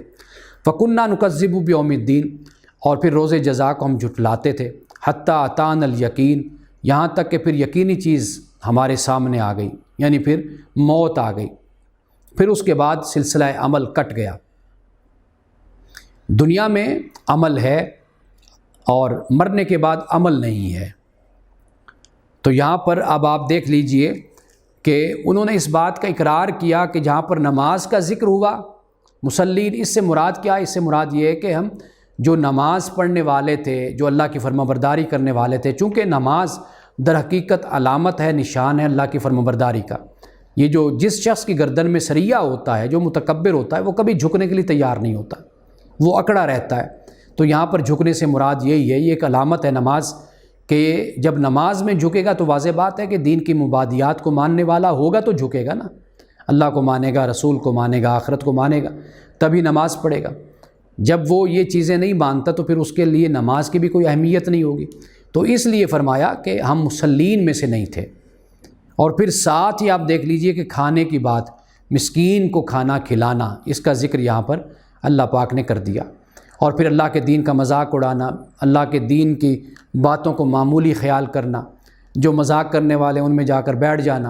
فکننا نکذب بیوم الدین، اور پھر روز جزا کو ہم جھٹلاتے تھے۔ حتی اتانا الیقین، یہاں تک کہ پھر یقینی چیز ہمارے سامنے آ گئی، یعنی پھر موت آ گئی۔ پھر اس کے بعد سلسلہ عمل کٹ گیا۔ دنیا میں عمل ہے اور مرنے کے بعد عمل نہیں ہے۔ تو یہاں پر اب آپ دیکھ لیجئے کہ انہوں نے اس بات کا اقرار کیا کہ جہاں پر نماز کا ذکر ہوا، مصلین، اس سے مراد کیا ہے؟ اس سے مراد یہ ہے کہ ہم جو نماز پڑھنے والے تھے، جو اللہ کی فرمانبرداری کرنے والے تھے، چونکہ نماز در حقیقت علامت ہے، نشان ہے اللہ کی فرمانبرداری کا۔ یہ جو جس شخص کی گردن میں سریہ ہوتا ہے، جو متکبر ہوتا ہے، وہ کبھی جھکنے کے لیے تیار نہیں ہوتا، وہ اکڑا رہتا ہے۔ تو یہاں پر جھکنے سے مراد یہی ہے، یہ ایک علامت ہے نماز، کہ جب نماز میں جھکے گا تو واضح بات ہے کہ دین کی مبادیات کو ماننے والا ہوگا تو جھکے گا نا، اللہ کو مانے گا، رسول کو مانے گا، آخرت کو مانے گا، تبھی نماز پڑھے گا۔ جب وہ یہ چیزیں نہیں مانتا تو پھر اس کے لیے نماز کی بھی کوئی اہمیت نہیں ہوگی۔ تو اس لیے فرمایا کہ ہم مصلین میں سے نہیں تھے۔ اور پھر ساتھ ہی آپ دیکھ لیجئے کہ کھانے کی بات، مسکین کو کھانا کھلانا، اس کا ذکر یہاں پر اللہ پاک نے کر دیا۔ اور پھر اللہ کے دین کا مذاق اڑانا، اللہ کے دین کی باتوں کو معمولی خیال کرنا، جو مذاق کرنے والے ان میں جا کر بیٹھ جانا۔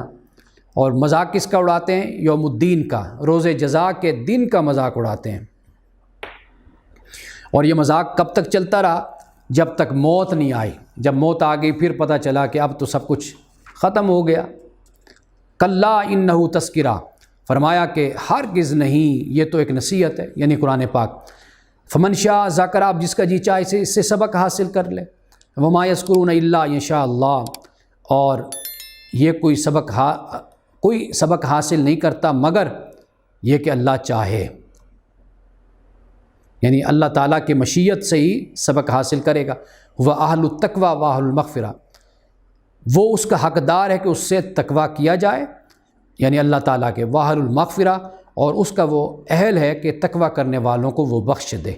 اور مذاق کس کا اڑاتے ہیں؟ یوم الدین کا، روز جزا کے دن کا مذاق اڑاتے ہیں۔ اور یہ مذاق کب تک چلتا رہا؟ جب تک موت نہیں آئی۔ جب موت آ گئی پھر پتہ چلا کہ اب تو سب کچھ ختم ہو گیا۔ کلا انہ تذکرہ، فرمایا کہ ہرگز نہیں، یہ تو ایک نصیحت ہے، یعنی قرآن پاک۔ فمن شاء ذکر، آپ جس کا جی چاہے اس سے سبق حاصل کر لے۔ وما یذکرون الا ان شاء اللہ، اور یہ کوئی سبق حاصل نہیں کرتا مگر یہ کہ اللہ چاہے، یعنی اللہ تعالیٰ کی مشیت سے ہی سبق حاصل کرے گا۔ وَأَهْلُ التَّقْوَى وَأَهْلُ الْمَغْفِرَةِ، وہ اس کا حقدار ہے کہ اس سے تقویٰ کیا جائے، یعنی اللہ تعالیٰ کے، وَأَهْلُ الْمَغْفِرَةِ، اور اس کا وہ اہل ہے کہ تقویٰ کرنے والوں کو وہ بخش دے۔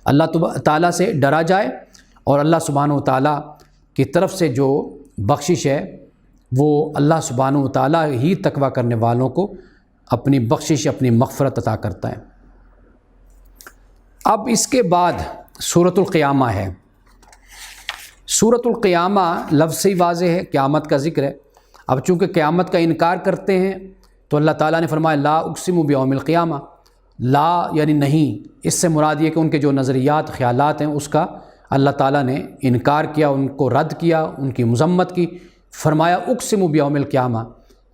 اللہ تعالیٰ سے ڈرا جائے، اور اللہ سبحانہ و تعالیٰ کی طرف سے جو بخشش ہے وہ اللہ سبحانہ و تعالیٰ ہی تقویٰ کرنے والوں کو اپنی بخشش، اپنی مغفرت عطا کرتا ہے۔ اب اس کے بعد سورۃ القیامہ ہے۔ سورۃ القیامہ لفظ سے ہی واضح ہے، قیامت کا ذکر ہے۔ اب چونکہ قیامت کا انکار کرتے ہیں تو اللہ تعالیٰ نے فرمایا لا اقسم بیوم القیامہ، لا یعنی نہیں، اس سے مراد یہ کہ ان کے جو نظریات، خیالات ہیں اس کا اللہ تعالیٰ نے انکار کیا، ان کو رد کیا، ان کی مذمت کی۔ فرمایا اقسم بیوم القیامہ،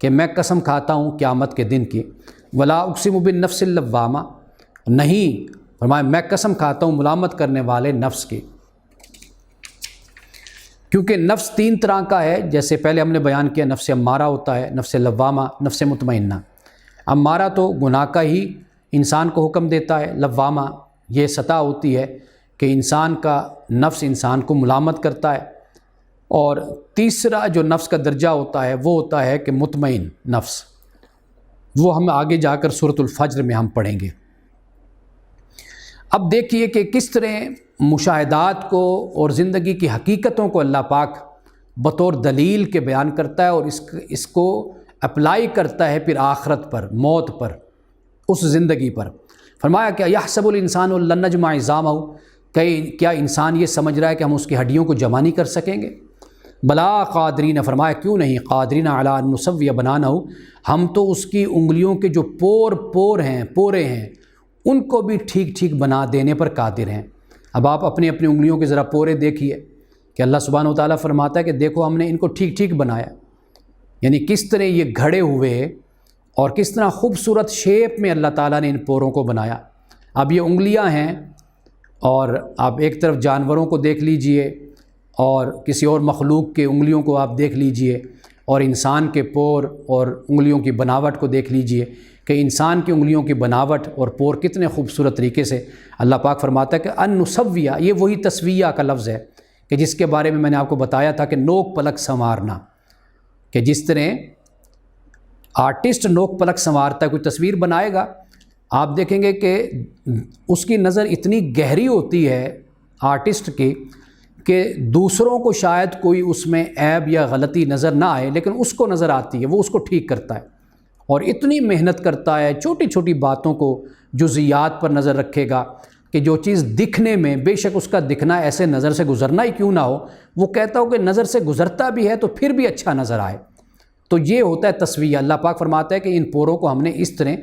کہ میں قسم کھاتا ہوں قیامت کے دن کی۔ ولا اقسم بالنفس اللوامہ، نہیں، فرمایا میں قسم کھاتا ہوں ملامت کرنے والے نفس کی۔ کیونکہ نفس تین طرح کا ہے، جیسے پہلے ہم نے بیان کیا، نفس امارہ ہوتا ہے، نفس لوامہ، نفس مطمئنہ۔ امارہ تو گناہ کا ہی انسان کو حکم دیتا ہے، لوامہ یہ سطح ہوتی ہے کہ انسان کا نفس انسان کو ملامت کرتا ہے، اور تیسرا جو نفس کا درجہ ہوتا ہے وہ ہوتا ہے کہ مطمئن نفس، وہ ہم آگے جا کر سورۃ الفجر میں ہم پڑھیں گے۔ اب دیکھیے کہ کس طرح مشاہدات کو اور زندگی کی حقیقتوں کو اللہ پاک بطور دلیل کے بیان کرتا ہے اور اس کو اپلائی کرتا ہے پھر آخرت پر، موت پر، اس زندگی پر۔ فرمایا کہ یحسب الانسان لن نجمع عظامہ، کیا انسان یہ سمجھ رہا ہے کہ ہم اس کی ہڈیوں کو جمع نہیں کر سکیں گے؟ بلا قادرین، فرمایا کیوں نہیں، قادرین علی ان نسوی بنانہ، ہم تو اس کی انگلیوں کے جو پورے ہیں ان کو بھی ٹھیک ٹھیک بنا دینے پر قادر ہیں۔ اب آپ اپنی انگلیوں کے ذرا پورے دیکھیے کہ اللہ سبحانہ و تعالیٰ فرماتا ہے کہ دیکھو ہم نے ان کو ٹھیک ٹھیک بنایا، یعنی کس طرح یہ گھڑے ہوئے اور کس طرح خوبصورت شیپ میں اللہ تعالیٰ نے ان پوروں کو بنایا۔ اب یہ انگلیاں ہیں، اور آپ ایک طرف جانوروں کو دیکھ لیجئے اور کسی اور مخلوق کے انگلیوں کو آپ دیکھ لیجئے، اور انسان کے پور اور انگلیوں کی بناوٹ کو دیکھ لیجئے کہ انسان کی انگلیوں کی بناوٹ اور پور کتنے خوبصورت طریقے سے اللہ پاک فرماتا ہے کہ ان نسویہ، یہ وہی تسویہ کا لفظ ہے کہ جس کے بارے میں نے آپ کو بتایا تھا کہ نوک پلک سنوارنا، کہ جس طرح آرٹسٹ نوک پلک سنوارتا ہے، کوئی تصویر بنائے گا، آپ دیکھیں گے کہ اس کی نظر اتنی گہری ہوتی ہے آرٹسٹ کی کہ دوسروں کو شاید کوئی اس میں عیب یا غلطی نظر نہ آئے، لیکن اس کو نظر آتی ہے، وہ اس کو ٹھیک کرتا ہے اور اتنی محنت کرتا ہے، چھوٹی چھوٹی باتوں کو جزیات پر نظر رکھے گا کہ جو چیز دکھنے میں بے شک اس کا دکھنا ایسے نظر سے گزرنا ہی کیوں نہ ہو، وہ کہتا ہو کہ نظر سے گزرتا بھی ہے تو پھر بھی اچھا نظر آئے۔ تو یہ ہوتا ہے تسویہ۔ اللہ پاک فرماتا ہے کہ ان پوروں کو ہم نے اس طرح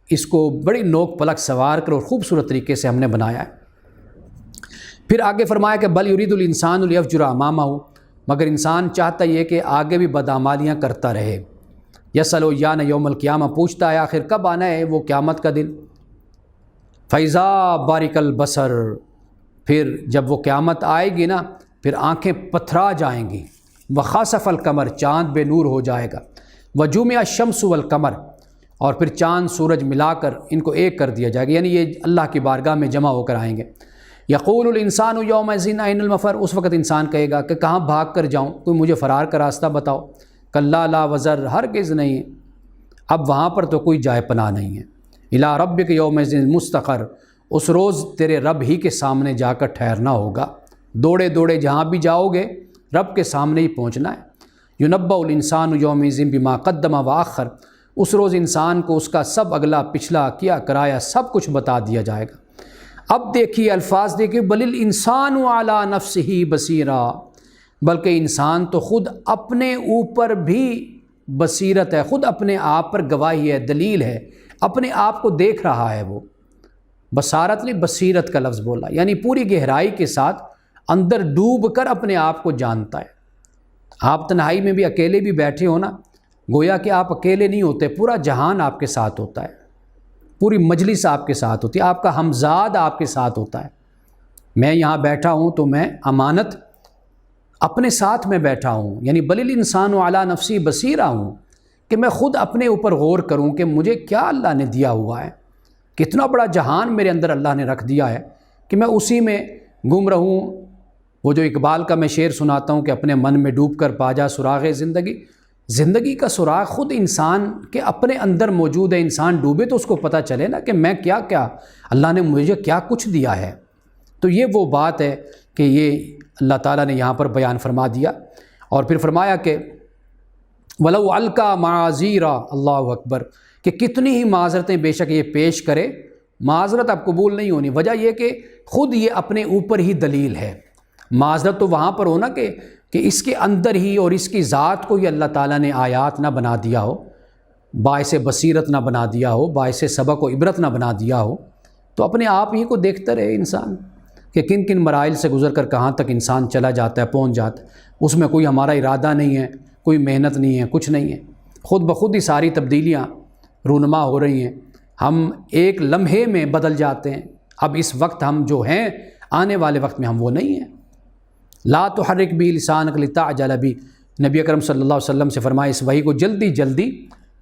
اس کو بڑی نوک پلک سنوار کر اور خوبصورت طریقے سے ہم نے بنایا ہے۔ پھر آگے فرمایا کہ بل یرید الانسان لیفجر امامہ، مگر انسان چاہتا یہ کہ آگے بھی بدعمالیاں کرتا رہے۔ یسأل ایان یوم القیامہ، پوچھتا ہے آخر کب آنا ہے وہ قیامت کا دن۔ فیضا بارک البصر، پھر جب وہ قیامت آئے گی نا، پھر آنکھیں پتھرا جائیں گی۔ وخسف القمر، چاند بے نور ہو جائے گا۔ وجمع الشمس والقمر، اور پھر چاند سورج ملا کر ان کو ایک کر دیا جائے گا، یعنی یہ اللہ کی بارگاہ میں جمع ہو کر آئیں گے۔ یقول الانسان یومئذ این المفر، اس وقت انسان کہے گا کہ کہاں بھاگ کر جاؤں، کوئی مجھے فرار کا راستہ بتاؤ۔ کلا لا وزر، ہرگز نہیں، اب وہاں پر تو کوئی جائے پناہ نہیں ہے۔ الی ربک یومئذ مستقر، اس روز تیرے رب ہی کے سامنے جا کر ٹھہرنا ہوگا، دوڑے دوڑے جہاں بھی جاؤ گے رب کے سامنے ہی پہنچنا ہے۔ ینبأ الانسان یومئذ بما قدم واخر، اس روز انسان کو اس کا سب اگلا پچھلا کیا کرایا سب کچھ بتا دیا جائے گا۔ اب دیکھیے الفاظ دیکھیے، بل الانسان علی نفسہ بصیرا، بلکہ انسان تو خود اپنے اوپر بھی بصیرت ہے، خود اپنے آپ پر گواہی ہے، دلیل ہے، اپنے آپ کو دیکھ رہا ہے۔ وہ بصارت نہیں، بصیرت کا لفظ بولا، یعنی پوری گہرائی کے ساتھ اندر ڈوب کر اپنے آپ کو جانتا ہے۔ آپ تنہائی میں بھی اکیلے بھی بیٹھے ہو نا، گویا کہ آپ اکیلے نہیں ہوتے، پورا جہان آپ کے ساتھ ہوتا ہے، پوری مجلس آپ کے ساتھ ہوتی ہے، آپ کا ہمزاد آپ کے ساتھ ہوتا ہے۔ میں یہاں بیٹھا ہوں تو میں امانت اپنے ساتھ میں بیٹھا ہوں، یعنی بل الانسان علی نفسی بصیرہ ہوں، کہ میں خود اپنے اوپر غور کروں کہ مجھے کیا اللہ نے دیا ہوا ہے، کتنا بڑا جہان میرے اندر اللہ نے رکھ دیا ہے کہ میں اسی میں گم رہوں۔ وہ جو اقبال کا میں شعر سناتا ہوں کہ اپنے من میں ڈوب کر پا جا سراغ زندگی، زندگی کا سراغ خود انسان کے اپنے اندر موجود ہے، انسان ڈوبے تو اس کو پتہ چلے نا کہ میں کیا اللہ نے مجھے کیا کچھ دیا ہے۔ تو یہ وہ بات ہے کہ یہ اللہ تعالیٰ نے یہاں پر بیان فرما دیا، اور پھر فرمایا کہ وَلَوْ أَلْقَى مَعَاذِيرَ، اللہ اکبر، کہ کتنی ہی معذرتیں بے شک یہ پیش کرے، معذرت اب قبول نہیں ہونی۔ وجہ یہ کہ خود یہ اپنے اوپر ہی دلیل ہے۔ معذرت تو وہاں پر ہونا کہ اس کے اندر ہی اور اس کی ذات کو ہی اللہ تعالیٰ نے آیات نہ بنا دیا ہو، باعث بصیرت نہ بنا دیا ہو، باعث سبق و عبرت نہ بنا دیا ہو، تو اپنے آپ ہی کو دیکھتا رہے انسان کہ کن کن مراحل سے گزر کر کہاں تک انسان چلا جاتا ہے، پہنچ جاتا ہے۔ اس میں کوئی ہمارا ارادہ نہیں ہے، کوئی محنت نہیں ہے، کچھ نہیں ہے، خود بخود ہی ساری تبدیلیاں رونما ہو رہی ہیں۔ ہم ایک لمحے میں بدل جاتے ہیں، اب اس وقت ہم جو ہیں، آنے والے وقت میں ہم وہ نہیں ہیں۔ لا تحرک بھی لسانک لتعجل بھی، نبی اکرم صلی اللہ علیہ وسلم سے فرمایا اس وحی کو جلدی جلدی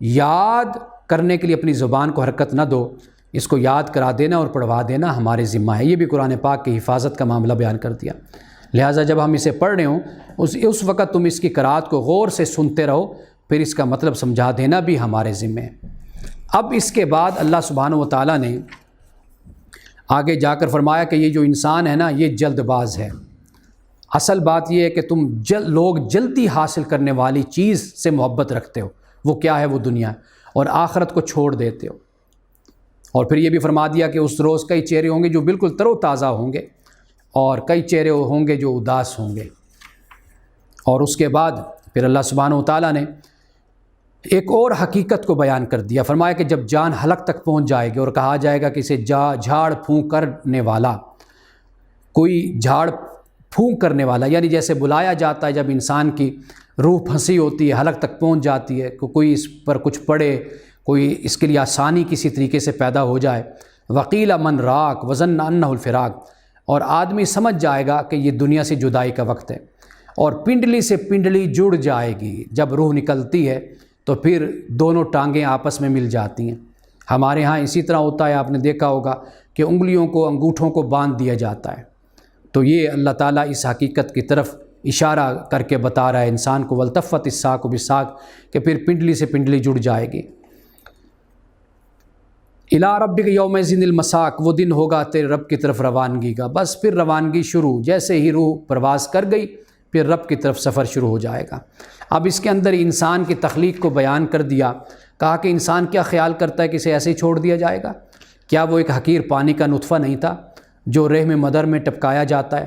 یاد کرنے کے لیے اپنی زبان کو حرکت نہ دو، اس کو یاد کرا دینا اور پڑھوا دینا ہمارے ذمہ ہے۔ یہ بھی قرآن پاک کی حفاظت کا معاملہ بیان کر دیا۔ لہٰذا جب ہم اسے پڑھ رہے ہوں اس وقت تم اس کی قرأت کو غور سے سنتے رہو، پھر اس کا مطلب سمجھا دینا بھی ہمارے ذمہ ہے۔ اب اس کے بعد اللہ سبحانہ و تعالیٰ نے آگے جا کر فرمایا کہ یہ جو انسان ہے نا یہ جلد باز ہے۔ اصل بات یہ ہے کہ تم لوگ جلدی حاصل کرنے والی چیز سے محبت رکھتے ہو، وہ کیا ہے؟ وہ دنیا، اور آخرت کو چھوڑ دیتے ہو۔ اور پھر یہ بھی فرما دیا کہ اس روز کئی چہرے ہوں گے جو بالکل تر و تازہ ہوں گے، اور کئی چہرے ہوں گے جو اداس ہوں گے۔ اور اس کے بعد پھر اللہ سبحانہ و تعالیٰ نے ایک اور حقیقت کو بیان کر دیا، فرمایا کہ جب جان حلق تک پہنچ جائے گی اور کہا جائے گا کہ اسے جھاڑ پھونک کرنے والا، کوئی جھاڑ پھونک کرنے والا، یعنی جیسے بلایا جاتا ہے جب انسان کی روح پھنسی ہوتی ہے، حلق تک پہنچ جاتی ہے کہ کوئی اس پر کچھ پڑے، کوئی اس کے لیے آسانی کسی طریقے سے پیدا ہو جائے۔ وقیل من راک وظن انہ الفراق، اور آدمی سمجھ جائے گا کہ یہ دنیا سے جدائی کا وقت ہے، اور پنڈلی سے پنڈلی جڑ جائے گی۔ جب روح نکلتی ہے تو پھر دونوں ٹانگیں آپس میں مل جاتی ہیں۔ ہمارے ہاں اسی طرح ہوتا ہے، آپ نے دیکھا ہوگا کہ انگلیوں کو، انگوٹھوں کو باندھ دیا جاتا ہے۔ تو یہ اللہ تعالیٰ اس حقیقت کی طرف اشارہ کر کے بتا رہا ہے انسان کو، والتفت الساق بالساق، کہ پھر پنڈلی سے پنڈلی جڑ جائے گی۔ الی ربک یومئذ المساق، وہ دن ہوگا تیرے رب کی طرف روانگی کا۔ بس پھر روانگی شروع، جیسے ہی روح پرواز کر گئی پھر رب کی طرف سفر شروع ہو جائے گا۔ اب اس کے اندر انسان کی تخلیق کو بیان کر دیا، کہا کہ انسان کیا خیال کرتا ہے کہ اسے ایسے ہی چھوڑ دیا جائے گا؟ کیا وہ ایک حقیر پانی کا نطفہ نہیں تھا جو رحم مدر میں ٹپکایا جاتا ہے،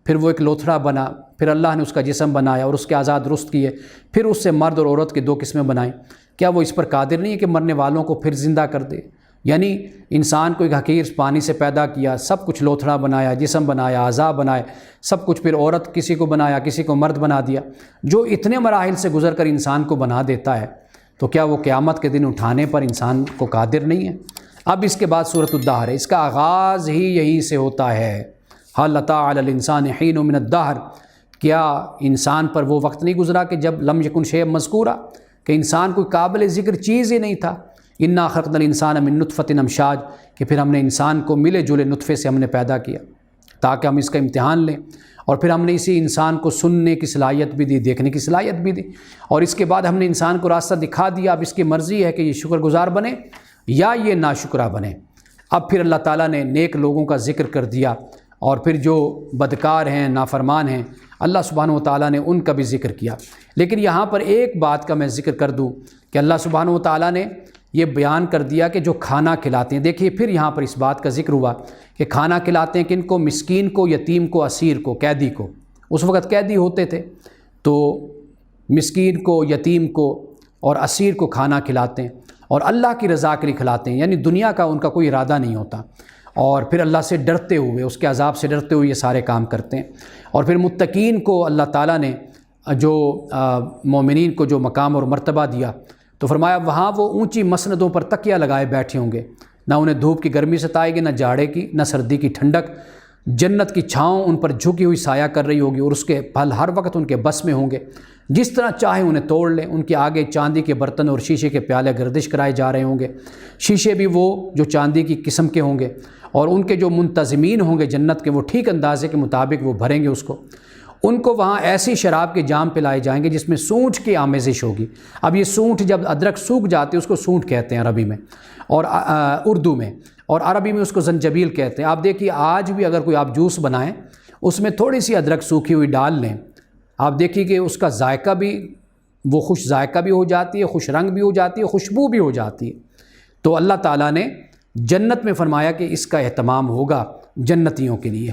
پھر وہ ایک لوتھڑا بنا، پھر اللہ نے اس کا جسم بنایا اور اس کے آزاد رست کیے، پھر اس سے مرد اور عورت کی دو قسمیں بنائیں؟ کیا وہ اس پر قادر نہیں ہے کہ مرنے والوں کو پھر زندہ کر دے؟ یعنی انسان کو ایک حقیر پانی سے پیدا کیا، سب کچھ لوتھڑا بنایا، جسم بنایا، اعضاء بنائے، سب کچھ، پھر عورت کسی کو بنایا، کسی کو مرد بنا دیا۔ جو اتنے مراحل سے گزر کر انسان کو بنا دیتا ہے، تو کیا وہ قیامت کے دن اٹھانے پر انسان کو قادر نہیں ہے؟ اب اس کے بعد سورۃ الدہر ہے، اس کا آغاز ہی یہی سے ہوتا ہے۔ هل اتى على الانسان حين من الدہر، کیا انسان پر وہ وقت نہیں گزرا کہ جب لم یکن شیئا مذکورا، کہ انسان کوئی قابل ذکر چیز ہی نہیں تھا۔ انا خلقنا الانسان من نطفۃ امشاج، کہ پھر ہم نے انسان کو ملے جلے نطفے سے ہم نے پیدا کیا تاکہ ہم اس کا امتحان لیں، اور پھر ہم نے اسی انسان کو سننے کی صلاحیت بھی دی، دیکھنے کی صلاحیت بھی دی، اور اس کے بعد ہم نے انسان کو راستہ دکھا دیا۔ اب اس کی مرضی ہے کہ یہ شکر گزار بنے یا یہ ناشکرہ بنے۔ اب پھر اللہ تعالیٰ نے نیک لوگوں کا ذکر کر دیا، اور پھر جو بدکار ہیں، نافرمان ہیں، اللہ سبحانہ و تعالیٰ نے ان کا بھی ذکر کیا۔ لیکن یہاں پر ایک بات کا میں ذکر کر دوں کہ اللہ سبحانہ و تعالیٰ نے یہ بیان کر دیا کہ جو کھانا کھلاتے ہیں، دیکھیے پھر یہاں پر اس بات کا ذکر ہوا کہ کھانا کھلاتے ہیں کن کو؟ مسکین کو، یتیم کو، اسیر کو، قیدی کو۔ اس وقت قیدی ہوتے تھے تو مسکین کو، یتیم کو اور اسیر کو کھانا کھلاتے ہیں، اور اللہ کی رضا کے لیے کھلاتے ہیں، یعنی دنیا کا ان کا کوئی ارادہ نہیں ہوتا، اور پھر اللہ سے ڈرتے ہوئے، اس کے عذاب سے ڈرتے ہوئے یہ سارے کام کرتے ہیں۔ اور پھر متقین کو اللہ تعالیٰ نے جو مومنین کو جو مقام اور مرتبہ دیا، تو فرمایا وہاں وہ اونچی مسندوں پر تکیہ لگائے بیٹھے ہوں گے، نہ انہیں دھوپ کی گرمی ستائے گی، نہ جاڑے کی، نہ سردی کی ٹھنڈک۔ جنت کی چھاؤں ان پر جھکی ہوئی سایہ کر رہی ہوگی، اور اس کے پھل ہر وقت ان کے بس میں ہوں گے، جس طرح چاہے انہیں توڑ لیں۔ ان کے آگے چاندی کے برتن اور شیشے کے پیالے گردش کرائے جا رہے ہوں گے، شیشے بھی وہ جو چاندی کی قسم کے ہوں گے، اور ان کے جو منتظمین ہوں گے جنت کے، وہ ٹھیک اندازے کے مطابق وہ بھریں گے اس کو۔ ان کو وہاں ایسی شراب کے جام پلائے جائیں گے جس میں سونٹ کی آمیزش ہوگی۔ اب یہ سونٹ، جب ادرک سوکھ جاتی ہے اس کو سونٹ کہتے ہیں عربی میں اور اردو میں، اور عربی میں اس کو زنجبیل کہتے ہیں۔ آپ دیکھیے آج بھی اگر کوئی آپ جوس بنائیں، اس میں تھوڑی سی ادرک سوکھی ہوئی ڈال لیں، آپ دیکھیے کہ اس کا ذائقہ بھی، وہ خوش ذائقہ بھی ہو جاتی ہے، خوش رنگ بھی ہو جاتی ہے، خوشبو بھی ہو جاتی ہے۔ تو اللہ تعالیٰ نے جنت میں فرمایا کہ اس کا اہتمام ہوگا جنتیوں کے لیے۔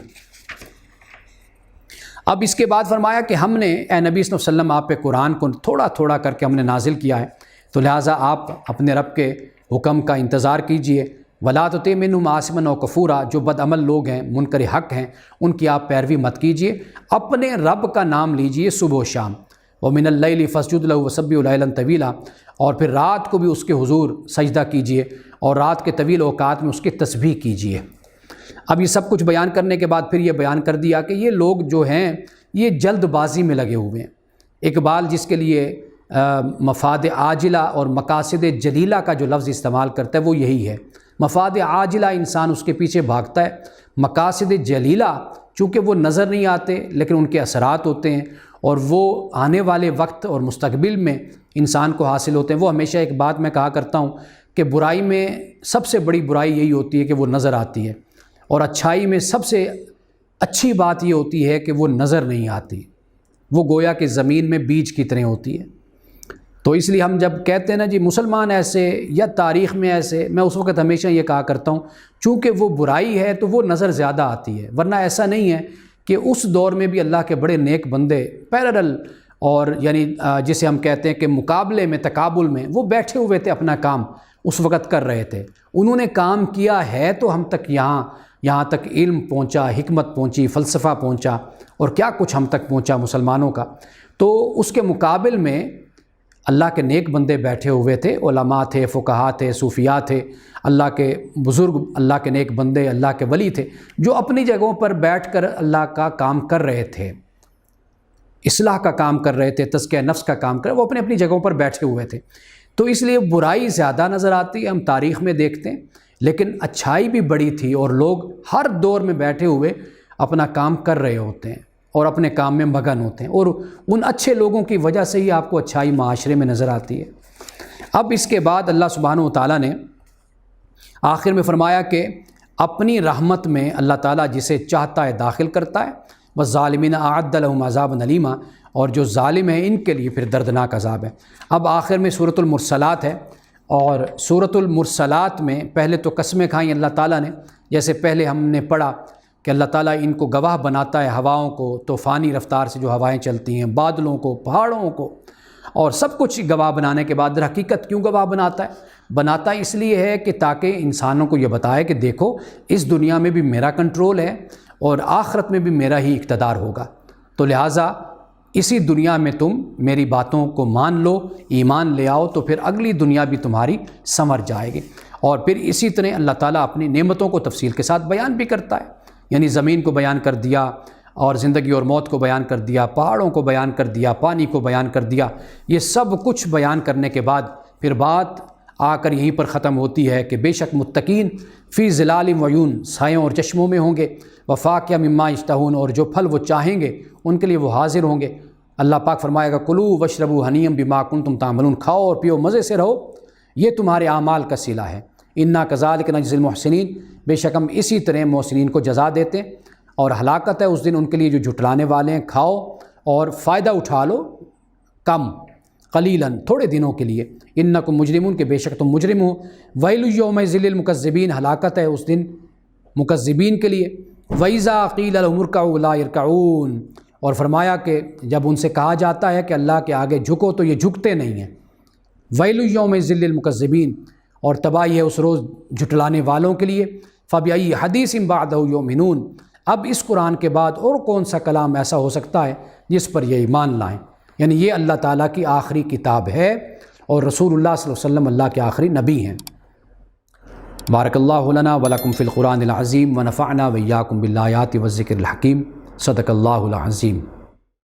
اب اس کے بعد فرمایا کہ ہم نے اے نبی صلی اللہ علیہ وسلم آپ پہ قرآن کو تھوڑا تھوڑا کر کے ہم نے نازل کیا ہے، تو لہٰذا آپ اپنے رب کے حکم کا انتظار کیجئے۔ وَلَا تُطِعْ مِنْهُمْ عَاصِمًا أَوْ كَفُورًا، جو بد عمل لوگ ہیں، منکر حق ہیں، ان کی آپ پیروی مت کیجئے۔ اپنے رب کا نام لیجئے صبح و شام۔ وَمِنَ اللَّيْلِ فَاسْجُدْ لَهُ وَسَبِّحْهُ لَيْلًا طَوِيلًا، اور پھر رات کو بھی اس کے حضور سجدہ کیجئے، اور رات کے طویل اوقات میں اس کی تسبیح کیجئے۔ اب یہ سب کچھ بیان کرنے کے بعد پھر یہ بیان کر دیا کہ یہ لوگ جو ہیں یہ جلد بازی میں لگے ہوئے ہیں۔ اقبال جس کے لیے مفاد عاجلہ اور مقاصد جلیلہ کا جو لفظ استعمال کرتا ہے وہ یہی ہے۔ مفاد عاجلہ انسان اس کے پیچھے بھاگتا ہے، مقاصد جلیلہ چونکہ وہ نظر نہیں آتے لیکن ان کے اثرات ہوتے ہیں، اور وہ آنے والے وقت اور مستقبل میں انسان کو حاصل ہوتے ہیں۔ وہ ہمیشہ ایک بات میں کہا کرتا ہوں کہ برائی میں سب سے بڑی برائی یہی ہوتی ہے کہ وہ نظر آتی ہے، اور اچھائی میں سب سے اچھی بات یہ ہوتی ہے کہ وہ نظر نہیں آتی، وہ گویا کہ زمین میں بیج کی طرح ہوتی ہے۔ تو اس لیے ہم جب کہتے ہیں نا جی مسلمان ایسے یا تاریخ میں ایسے، میں اس وقت ہمیشہ یہ کہا کرتا ہوں چونکہ وہ برائی ہے تو وہ نظر زیادہ آتی ہے، ورنہ ایسا نہیں ہے کہ اس دور میں بھی اللہ کے بڑے نیک بندے پیرل اور یعنی جسے ہم کہتے ہیں کہ مقابلے میں تقابل میں وہ بیٹھے ہوئے تھے، اپنا کام اس وقت کر رہے تھے، انہوں نے کام کیا ہے تو ہم تک یہاں تک علم پہنچا، حکمت پہنچی، فلسفہ پہنچا اور کیا کچھ ہم تک پہنچا مسلمانوں کا۔ تو اس کے مقابل میں اللہ کے نیک بندے بیٹھے ہوئے تھے، علماء تھے، فقہاء تھے، صوفیاء تھے، اللہ کے بزرگ، اللہ کے نیک بندے، اللہ کے ولی تھے، جو اپنی جگہوں پر بیٹھ کر اللہ کا کام کر رہے تھے، اصلاح کا کام کر رہے تھے، تزکیہ نفس کا کام کر رہے، وہ اپنی اپنی جگہوں پر بیٹھے ہوئے تھے۔ تو اس لیے برائی زیادہ نظر آتی ہے، ہم تاریخ میں دیکھتے ہیں، لیکن اچھائی بھی بڑی تھی اور لوگ ہر دور میں بیٹھے ہوئے اپنا کام کر رہے ہوتے ہیں اور اپنے کام میں مگن ہوتے ہیں، اور ان اچھے لوگوں کی وجہ سے ہی آپ کو اچھائی معاشرے میں نظر آتی ہے۔ اب اس کے بعد اللہ سبحانہ و تعالیٰ نے آخر میں فرمایا کہ اپنی رحمت میں اللہ تعالیٰ جسے چاہتا ہے داخل کرتا ہے، والظالمین اعد لهم عذابا الیما، اور جو ظالم ہیں ان کے لیے پھر دردناک عذاب ہے۔ اب آخر میں سورۃ المرسلات ہے، اور سورۃ المرسلات میں پہلے تو قسمیں کھائیں اللہ تعالیٰ نے، جیسے پہلے ہم نے پڑھا کہ اللہ تعالیٰ ان کو گواہ بناتا ہے، ہواؤں کو، طوفانی رفتار سے جو ہوائیں چلتی ہیں، بادلوں کو، پہاڑوں کو، اور سب کچھ گواہ بنانے کے بعد در حقیقت کیوں گواہ بناتا ہے؟ بناتا اس لیے ہے کہ تاکہ انسانوں کو یہ بتائے کہ دیکھو اس دنیا میں بھی میرا کنٹرول ہے اور آخرت میں بھی میرا ہی اقتدار ہوگا، تو لہٰذا اسی دنیا میں تم میری باتوں کو مان لو، ایمان لے آؤ، تو پھر اگلی دنیا بھی تمہاری سنور جائے گی۔ اور پھر اسی طرح اللہ تعالیٰ اپنی نعمتوں کو تفصیل کے ساتھ بیان بھی کرتا ہے، یعنی زمین کو بیان کر دیا اور زندگی اور موت کو بیان کر دیا، پہاڑوں کو بیان کر دیا، پانی کو بیان کر دیا، یہ سب کچھ بیان کرنے کے بعد پھر بات آ کر یہیں پر ختم ہوتی ہے کہ بے شک متقین فی ظلال وعیون، سایوں اور چشموں میں ہوں گے، وفاکہ مما یشتہون، اور جو پھل وہ چاہیں گے ان کے لیے وہ حاضر ہوں گے۔ اللہ پاک فرمائے گا کلوا واشربوا ہنیئا بما کنتم تعملون، کھاؤ اور پیو، مزے سے رہو، یہ تمہارے اعمال کا صلہ ہے۔ انا کذالک نجزی المحسنین، بے شک ہم اسی طرح محسنین کو جزا دیتے ہیں، اور ہلاکت ہے اس دن ان کے لیے جو جھٹلانے والے ہیں۔ کھاؤ اور فائدہ اٹھا لو، کم قلیلاً، تھوڑے دنوں کے لیے، انکم مجرمون، کہ بے شک تم مجرم ہو۔ ویل یومئذ للمکذبین، ہلاکت ہے اس دن مکذبین کے لیے۔ وَإِذَا قِيلَ لَهُمُ ارْكَعُوا لَا يَرْكَعُونَ، اور فرمایا کہ جب ان سے کہا جاتا ہے کہ اللہ کے آگے جھکو تو یہ جھکتے نہیں ہیں۔ وَيْلٌ يَوْمَئِذٍ لِّلْمُكَذِّبِينَ، اور تباہی ہے اس روز جھٹلانے والوں کے لیے۔ فَبِأَيِّ حَدِيثٍ بَعْدَهُ يُؤْمِنُونَ، اب اس قرآن کے بعد اور کون سا کلام ایسا ہو سکتا ہے جس پر یہ ایمان لائیں؟ یعنی یہ اللہ تعالیٰ کی آخری کتاب ہے اور رسول اللہ صلی اللہ علیہ وسلم اللہ کے آخری نبی ہیں۔ بارک اللہ لنا ولکم فی القرآن العظیم ونفعنا وإیاکم بالآیات والذکر الحکیم، صدق اللہ العظیم۔